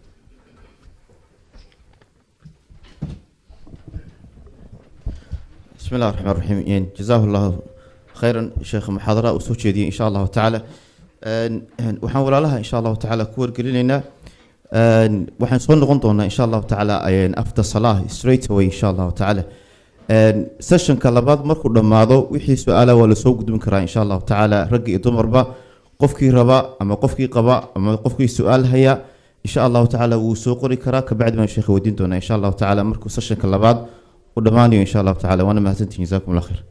بسم الله الرحمن الرحيم يعني جزاه الله خيرا شيخ محاضرة وسوتشيدي إن شاء الله تعالى وحنقول لها إن شاء الله تعالى كور قلنا وحنصون نقطنا إن شاء الله تعالى after صلاة straight away إن شاء الله تعالى session كلابات مركو دماغو وحي سؤاله ولا سوق دم كرا إن شاء الله تعالى رجع دمر با قفكي ربا أما قفكي قبا أما قفكي سؤال هيا إن شاء الله تعالى وسوق كرا كبعد ما الشيخ ودين دونا إن شاء الله تعالى مركو session كلابات ودماني إن شاء الله تعالى وأنا ما زلت جزاكم الله خير.